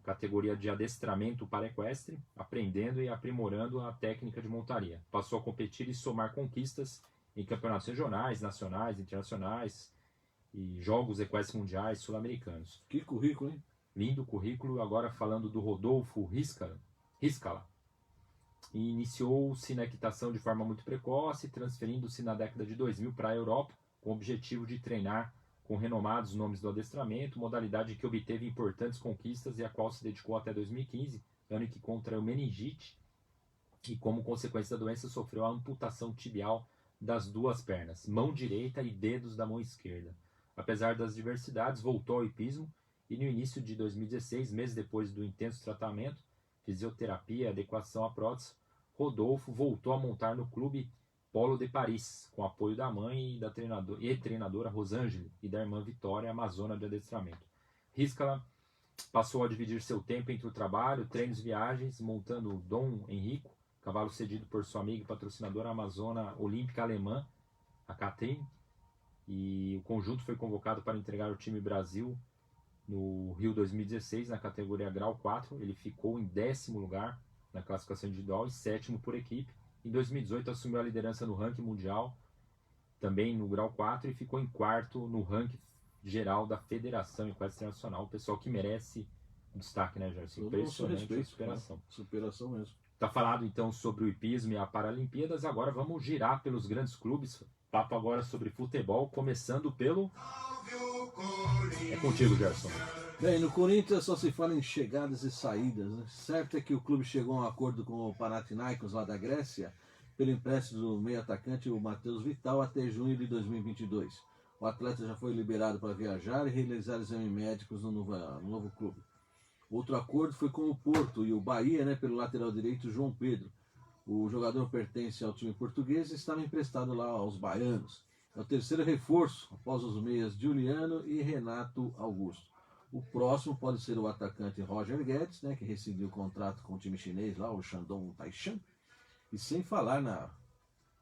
B: categoria de adestramento paraequestre, aprendendo e aprimorando a técnica de montaria. Passou a competir e somar conquistas em campeonatos regionais, nacionais, internacionais e jogos equestres mundiais sul-americanos.
C: Que currículo, hein?
B: Lindo currículo. Agora falando do Rodolfo Riscala. E iniciou-se na equitação de forma muito precoce, transferindo-se na década de 2000 para a Europa, com o objetivo de treinar com renomados nomes do adestramento, modalidade que obteve importantes conquistas e a qual se dedicou até 2015, ano em que contraiu meningite e, como consequência da doença, sofreu a amputação tibial das 2 pernas, mão direita e dedos da mão esquerda. Apesar das diversidades, voltou ao hipismo e no início de 2016, meses depois do intenso tratamento, fisioterapia e adequação à prótese, Rodolfo voltou a montar no clube Polo de Paris, com apoio da mãe e da treinadora Rosângela e da irmã Vitória, amazona de adestramento. Riscala passou a dividir seu tempo entre o trabalho, treinos e viagens, montando o Dom Henrico, cavalo cedido por sua amiga e patrocinadora amazona olímpica alemã, a Katrin, e o conjunto foi convocado para entregar o time Brasil no Rio 2016, na categoria Grau 4. Ele ficou em 10º lugar na classificação individual e 7º por equipe. Em 2018 assumiu a liderança no ranking mundial, também no Grau 4, e ficou em 4º no ranking geral da Federação Equestre Nacional. O pessoal que merece destaque, né, Gerson? Impressionante a superação.
C: Superação mesmo.
B: Tá falado então sobre o hipismo e a Paralimpíadas, agora vamos girar pelos grandes clubes. Papo agora sobre futebol, começando pelo... É contigo, Gerson.
C: Bem, no Corinthians só se fala em chegadas e saídas, né? Certo é que o clube chegou a um acordo com o Panathinaikos lá da Grécia pelo empréstimo do meio atacante, o Matheus Vital, até junho de 2022. O atleta já foi liberado para viajar e realizar exames médicos no novo clube. Outro acordo foi com o Porto e o Bahia, né, pelo lateral direito João Pedro. O jogador pertence ao time português e estava emprestado lá aos baianos. É o terceiro reforço, após os meias Juliano e Renato Augusto. O próximo pode ser o atacante Roger Guedes, né, que rescindiu o contrato com o time chinês lá, o Shandong Taishan. E sem falar na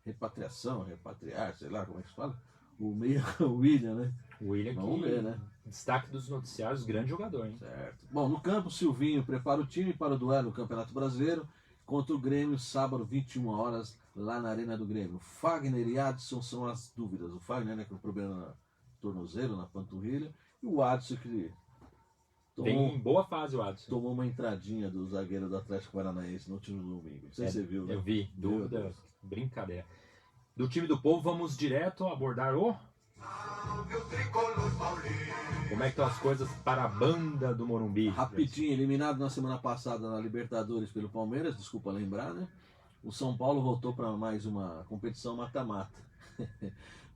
C: repatriar, sei lá como é que se fala, o meia William, né?
B: O William,
C: vamos ver, né?
B: Destaque dos noticiários, grande jogador, hein?
C: Certo. Bom, no campo, Silvinho prepara o time para o duelo no Campeonato Brasileiro contra o Grêmio, sábado, 21 horas, lá na Arena do Grêmio. Fagner e Adson são as dúvidas. O Fagner, né, com o problema no tornozelo, na panturrilha, e o Adson, que
B: tem em boa fase o Adson.
C: Tomou uma entradinha do zagueiro do Atlético Paranaense no último domingo. Não sei se você viu, né?
B: Eu vi, dúvida, brincadeira. Do time do povo, vamos direto abordar o... Como é que estão as coisas para a banda do Morumbi?
C: Rapidinho, eliminado na semana passada na Libertadores pelo Palmeiras, desculpa lembrar, né? O São Paulo voltou para mais uma competição mata-mata.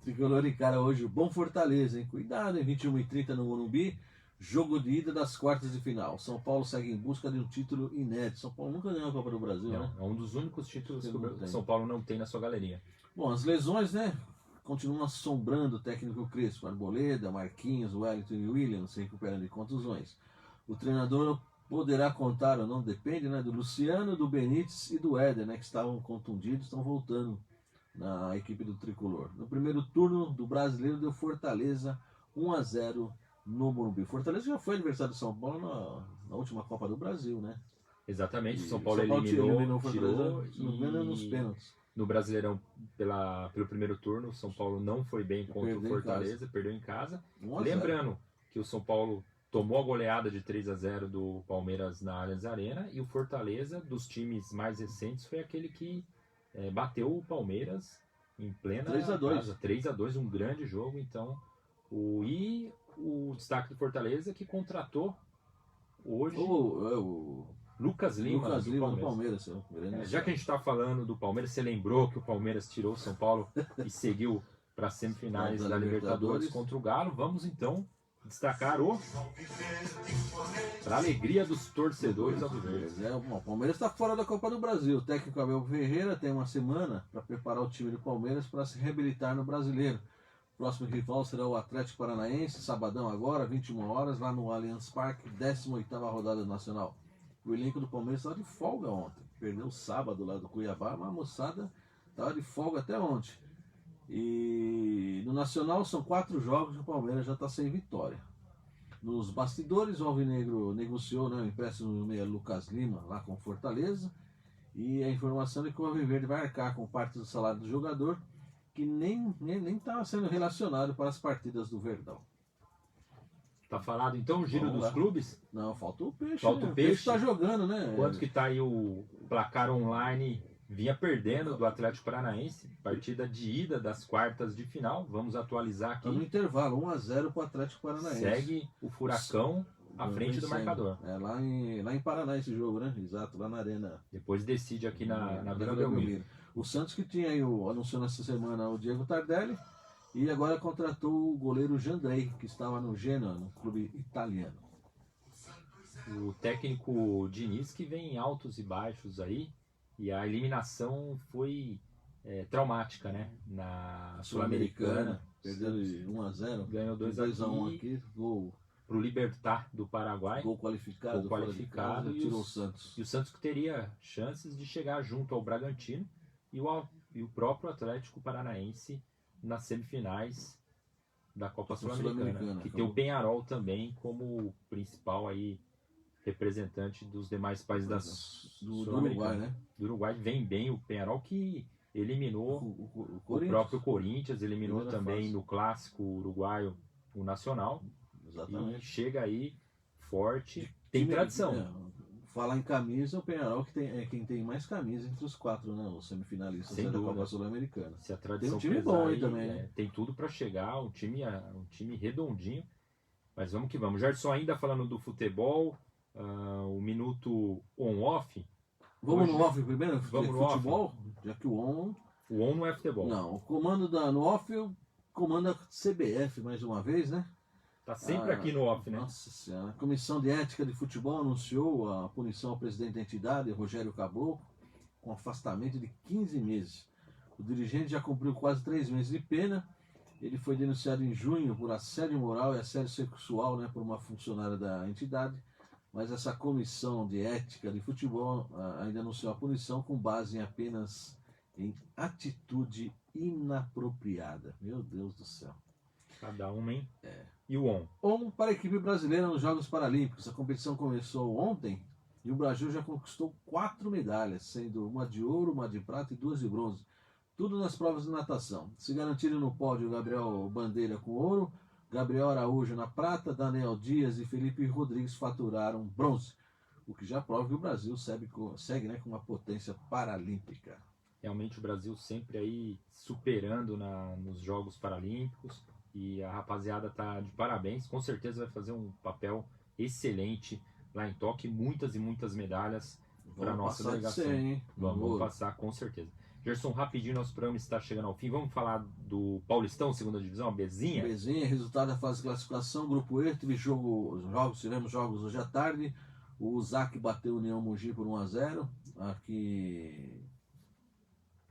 C: Tricolor encara hoje o Bom Fortaleza, hein? Cuidado, em 21h30 no Morumbi, jogo de ida das quartas de final. São Paulo segue em busca de um título inédito. São Paulo nunca ganhou a Copa do Brasil,
B: não,
C: né?
B: É um dos únicos títulos que o São Paulo não tem na sua galeria.
C: Bom, as lesões, né? Continuam assombrando o técnico Crespo. Arboleda, Marquinhos, Wellington e Williams se recuperando de contusões. O treinador poderá contar ou não, depende, né, do Luciano, do Benítez e do Éder, né, que estavam contundidos, estão voltando na equipe do Tricolor. No primeiro turno do Brasileiro deu Fortaleza 1-0 no Morumbi. Fortaleza já foi adversário do São Paulo na última Copa do Brasil, né?
B: Exatamente,
C: o
B: São Paulo eliminou
C: Fortaleza, se não me engano, nos pênaltis.
B: No Brasileirão, pelo primeiro turno, o São Paulo não foi bem contra o Fortaleza, perdeu em casa. Lembrando que o São Paulo tomou a goleada de 3-0 do Palmeiras na Allianz Arena, e o Fortaleza, dos times mais recentes, foi aquele que bateu o Palmeiras em plena
C: 3-2.
B: 3-2, um grande jogo. Então, o destaque do Fortaleza, que contratou hoje o Lucas Lima do Palmeiras. Já que a gente está falando do Palmeiras, você lembrou que o Palmeiras tirou o São Paulo e seguiu para as semifinais da Libertadores contra o Galo. Vamos então destacar para a alegria dos torcedores alviverdes.
C: O Palmeiras está fora da Copa do Brasil. O técnico Abel Ferreira tem uma semana para preparar o time do Palmeiras para se reabilitar no Brasileiro. O próximo rival será o Atlético Paranaense, sabadão agora, 21 horas, lá no Allianz Parque, 18ª rodada nacional. O elenco do Palmeiras estava de folga ontem. Perdeu sábado lá do Cuiabá, mas a moçada estava de folga até ontem. E no Nacional são 4 jogos e o Palmeiras já está sem vitória. Nos bastidores, o Alvinegro negociou, né, o empréstimo do meia Lucas Lima lá com Fortaleza. E a informação é que o Alviverde vai arcar com parte do salário do jogador, que nem estava sendo relacionado para as partidas do Verdão.
B: Tá falado então o giro dos clubes?
C: Não, falta o Peixe.
B: Falta o Peixe.
C: Tá jogando, né?
B: Quanto que tá aí o placar online vinha perdendo do Atlético Paranaense, partida de ida das quartas de final. Vamos atualizar aqui.
C: Tá no intervalo, 1-0 para o Atlético Paranaense.
B: Segue o Furacão à frente do marcador.
C: É lá em Paraná esse jogo, né? Exato, lá na Arena.
B: Depois decide aqui na Vila Belmiro.
C: O Santos que tinha aí, anunciou nessa semana o Diego Tardelli e agora contratou o goleiro Jandrei, que estava no Genoa, no clube italiano.
B: O técnico Diniz que vem em altos e baixos aí, e a eliminação foi traumática, né? Na Sul-Americana.
C: Perdeu de 1-0.
B: Ganhou
C: 2-1 aqui, gol
B: pro Libertad do Paraguai.
C: Gol qualificado.
B: E
C: tirou o Santos.
B: E o Santos que teria chances de chegar junto ao Bragantino e o próprio Atlético Paranaense nas semifinais da Copa Sul-Americana, que tem o Peñarol também como principal aí representante dos demais países
C: do Uruguai, né?
B: Do Uruguai vem bem o Peñarol, que eliminou o próprio Corinthians, eliminou também no clássico uruguaio o Nacional.
C: Exatamente.
B: E chega aí forte, tem tradição.
C: Falar em camisa, o Peñarol que é quem tem mais camisa entre os 4, né? Os semifinalistas da Copa Sul-Americana.
B: Se a tradição
C: tem um time bom aí também.
B: Tem tudo para chegar, um time redondinho. Mas vamos que vamos. Gerson, ainda falando do futebol, o minuto on-off.
C: Vamos no off primeiro?
B: Vamos no
C: futebol?
B: Off.
C: Já que o on
B: não é futebol.
C: Não, o comando no off comanda a CBF mais uma vez, né?
B: Tá sempre aqui no off, né?
C: Nossa Senhora. A Comissão de Ética de Futebol anunciou a punição ao presidente da entidade, Rogério Caboclo, com afastamento de 15 meses. O dirigente já cumpriu quase 3 meses de pena. Ele foi denunciado em junho por assédio moral e assédio sexual, né, por uma funcionária da entidade. Mas essa Comissão de Ética de Futebol ainda anunciou a punição com base apenas em atitude inapropriada. Meu Deus do céu.
B: Cada uma, hein? E o ON?
C: ON para a equipe brasileira nos Jogos Paralímpicos. A competição começou ontem e o Brasil já conquistou 4 medalhas, sendo uma de ouro, uma de prata e 2 de bronze. Tudo nas provas de natação. Se garantiram no pódio Gabriel Bandeira com ouro, Gabriel Araújo na prata, Daniel Dias e Felipe Rodrigues faturaram bronze. O que já prova que o Brasil segue, né, com uma potência paralímpica.
B: Realmente o Brasil sempre aí superando nos Jogos Paralímpicos. E a rapaziada tá de parabéns, com certeza vai fazer um papel excelente lá em Tóquio, muitas e muitas medalhas para nossa delegação. Vamos passar com certeza. Gerson, rapidinho, nosso programa está chegando ao fim. Vamos falar do Paulistão, segunda divisão, a Bezinha?
C: Bezinha, resultado da fase de classificação, grupo E, tivemos jogos hoje à tarde. O ZAC bateu o União Mogi por 1-0. Aqui...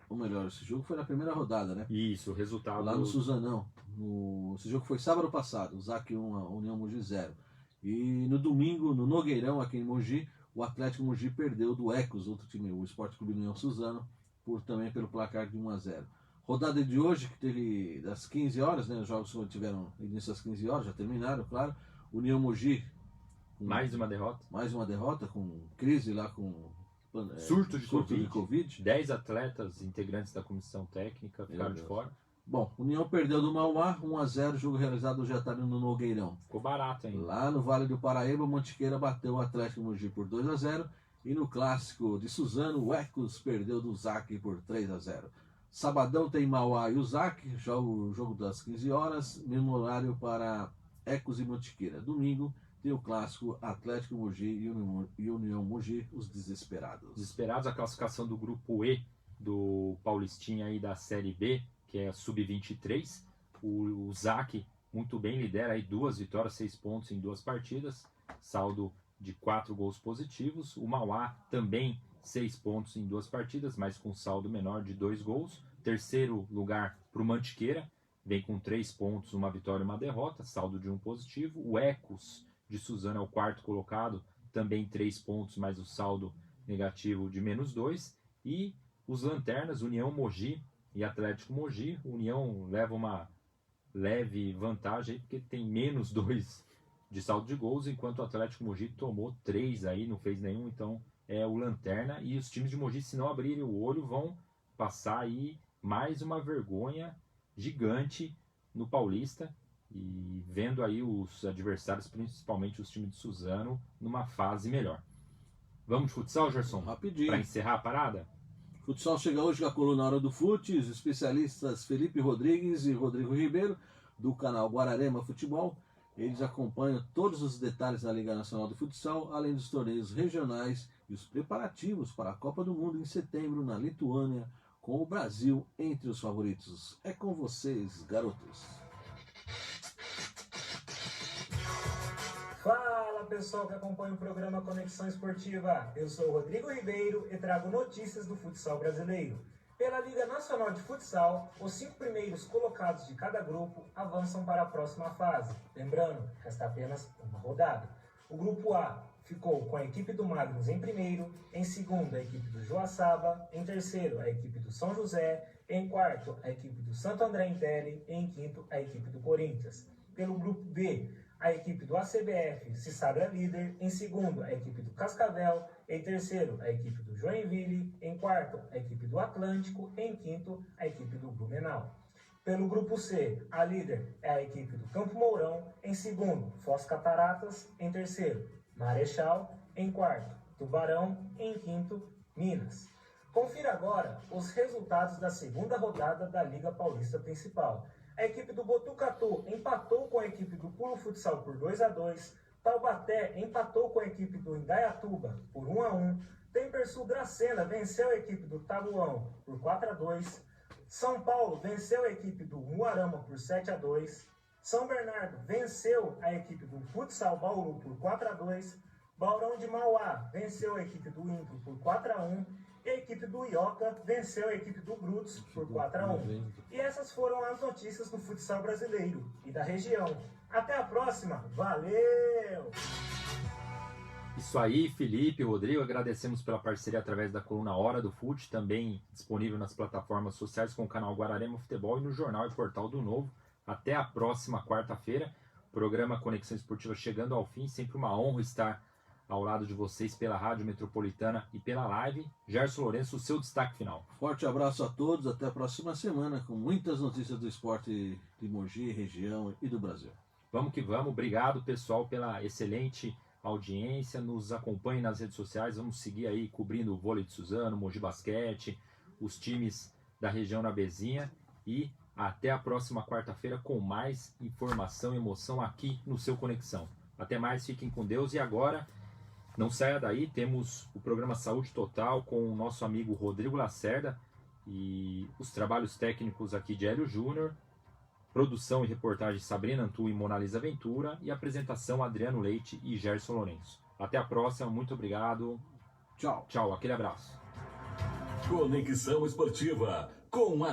C: Ou melhor, esse jogo foi na primeira rodada, né?
B: Isso, o resultado...
C: Lá no Suzanão. Esse jogo foi sábado passado, o ZAC 1, União Mogi 0. E no domingo, no Nogueirão, aqui em Mogi, o Atlético Mogi perdeu do Ecos, outro time, o Esporte Clube União Suzano, também pelo placar de 1-0. Rodada de hoje, que teve das 15 horas, né? Os jogos tiveram início às 15 horas, já terminaram, claro. União Mogi...
B: Mais uma derrota,
C: com crise lá, com...
B: Surto de
C: Covid.
B: 10 atletas integrantes da comissão técnica ficaram de fora.
C: Bom, União perdeu do Mauá, 1-0, jogo realizado hoje à tarde no Nogueirão.
B: Ficou barato ainda.
C: Lá no Vale do Paraíba, Mantiqueira bateu o Atlético Mogi por 2-0. E no clássico de Suzano, o Ecos perdeu do ZAC por 3-0. Sabadão tem Mauá e o ZAC, jogo das 15 horas, mesmo horário para Ecos e Mantiqueira. Domingo tem o clássico Atlético Mogi e União Mogi, os desesperados.
B: Desesperados, a classificação do grupo E do Paulistinha aí da Série B, que é a Sub-23. O ZAC muito bem lidera aí 2 vitórias, 6 pontos em 2 partidas, saldo de 4 gols positivos. O Mauá também 6 pontos em 2 partidas, mas com saldo menor de 2 gols. Terceiro lugar para o Mantiqueira, vem com 3 pontos, 1 vitória e 1 derrota, saldo de 1 positivo. O Ecos de Suzano é o quarto colocado, também 3 pontos, mas o saldo negativo de -2. E os lanternas, União Mogi e Atlético Mogi. União leva uma leve vantagem, porque tem -2 de saldo de gols, enquanto o Atlético Mogi tomou 3 aí, não fez nenhum, então é o lanterna. E os times de Mogi, se não abrirem o olho, vão passar aí mais uma vergonha gigante no Paulista. E vendo aí os adversários, principalmente os times de Suzano, numa fase melhor. Vamos de futsal, Gerson?
C: Rapidinho.
B: Para encerrar a parada?
C: Futsal chega hoje com a coluna Hora do Fute, os especialistas Felipe Rodrigues e Rodrigo Ribeiro, do canal Guararema Futebol. Eles acompanham todos os detalhes da Liga Nacional de Futsal, além dos torneios regionais e os preparativos para a Copa do Mundo em setembro na Lituânia, com o Brasil entre os favoritos. É com vocês, garotos.
J: Fala pessoal que acompanha o programa Conexão Esportiva, eu sou o Rodrigo Ribeiro e trago notícias do futsal brasileiro. Pela Liga Nacional de Futsal, os 5 primeiros colocados de cada grupo avançam para a próxima fase. Lembrando, resta apenas uma rodada. O grupo A ficou com a equipe do Magnus em primeiro, em segundo a equipe do Joaçaba, em terceiro a equipe do São José, em quarto a equipe do Santo André Intelli e em quinto a equipe do Corinthians. Pelo grupo B, a equipe do ACBF se sagra líder, em segundo a equipe do Cascavel, em terceiro a equipe do Joinville, em quarto a equipe do Atlântico e em quinto a equipe do Blumenau. Pelo grupo C, a líder é a equipe do Campo Mourão, em segundo Foz Cataratas, em terceiro Marechal, em quarto Tubarão e em quinto Minas. Confira agora os resultados da segunda rodada da Liga Paulista Principal. A equipe do Botucatu empatou com a equipe do Pulo Futsal por 2-2. Taubaté empatou com a equipe do Indaiatuba por 1-1. Tempersul Dracena venceu a equipe do Tabuão por 4-2. São Paulo venceu a equipe do Muarama por 7-2. São Bernardo venceu a equipe do Futsal Bauru por 4-2. Baurão de Mauá venceu a equipe do Impro por 4-1. E a equipe do Ioca venceu a equipe do Brutus por 4-1. E essas foram as notícias do futsal brasileiro e da região. Até a próxima, valeu!
B: Isso aí, Felipe, Rodrigo, agradecemos pela parceria através da coluna Hora do Fute, também disponível nas plataformas sociais com o canal Guararema Futebol e no jornal e portal do Novo. Até a próxima quarta-feira, programa Conexão Esportiva chegando ao fim, sempre uma honra estar ao lado de vocês pela Rádio Metropolitana e pela live. Gerson Lourenço, o seu destaque final.
C: Forte abraço a todos, até a próxima semana com muitas notícias do esporte de Mogi, região e do Brasil.
B: Vamos que vamos, obrigado pessoal pela excelente audiência, nos acompanhe nas redes sociais, vamos seguir aí cobrindo o vôlei de Suzano, Mogi Basquete, os times da região na Bezinha e até a próxima quarta-feira com mais informação e emoção aqui no seu Conexão. Até mais, fiquem com Deus e agora não saia daí, temos o programa Saúde Total com o nosso amigo Rodrigo Lacerda e os trabalhos técnicos aqui de Hélio Júnior, produção e reportagem Sabrina Antu e Monalisa Ventura e apresentação Adriano Leite e Gerson Lourenço. Até a próxima, muito obrigado.
C: Tchau.
B: Tchau, aquele abraço.
A: Conexão Esportiva com a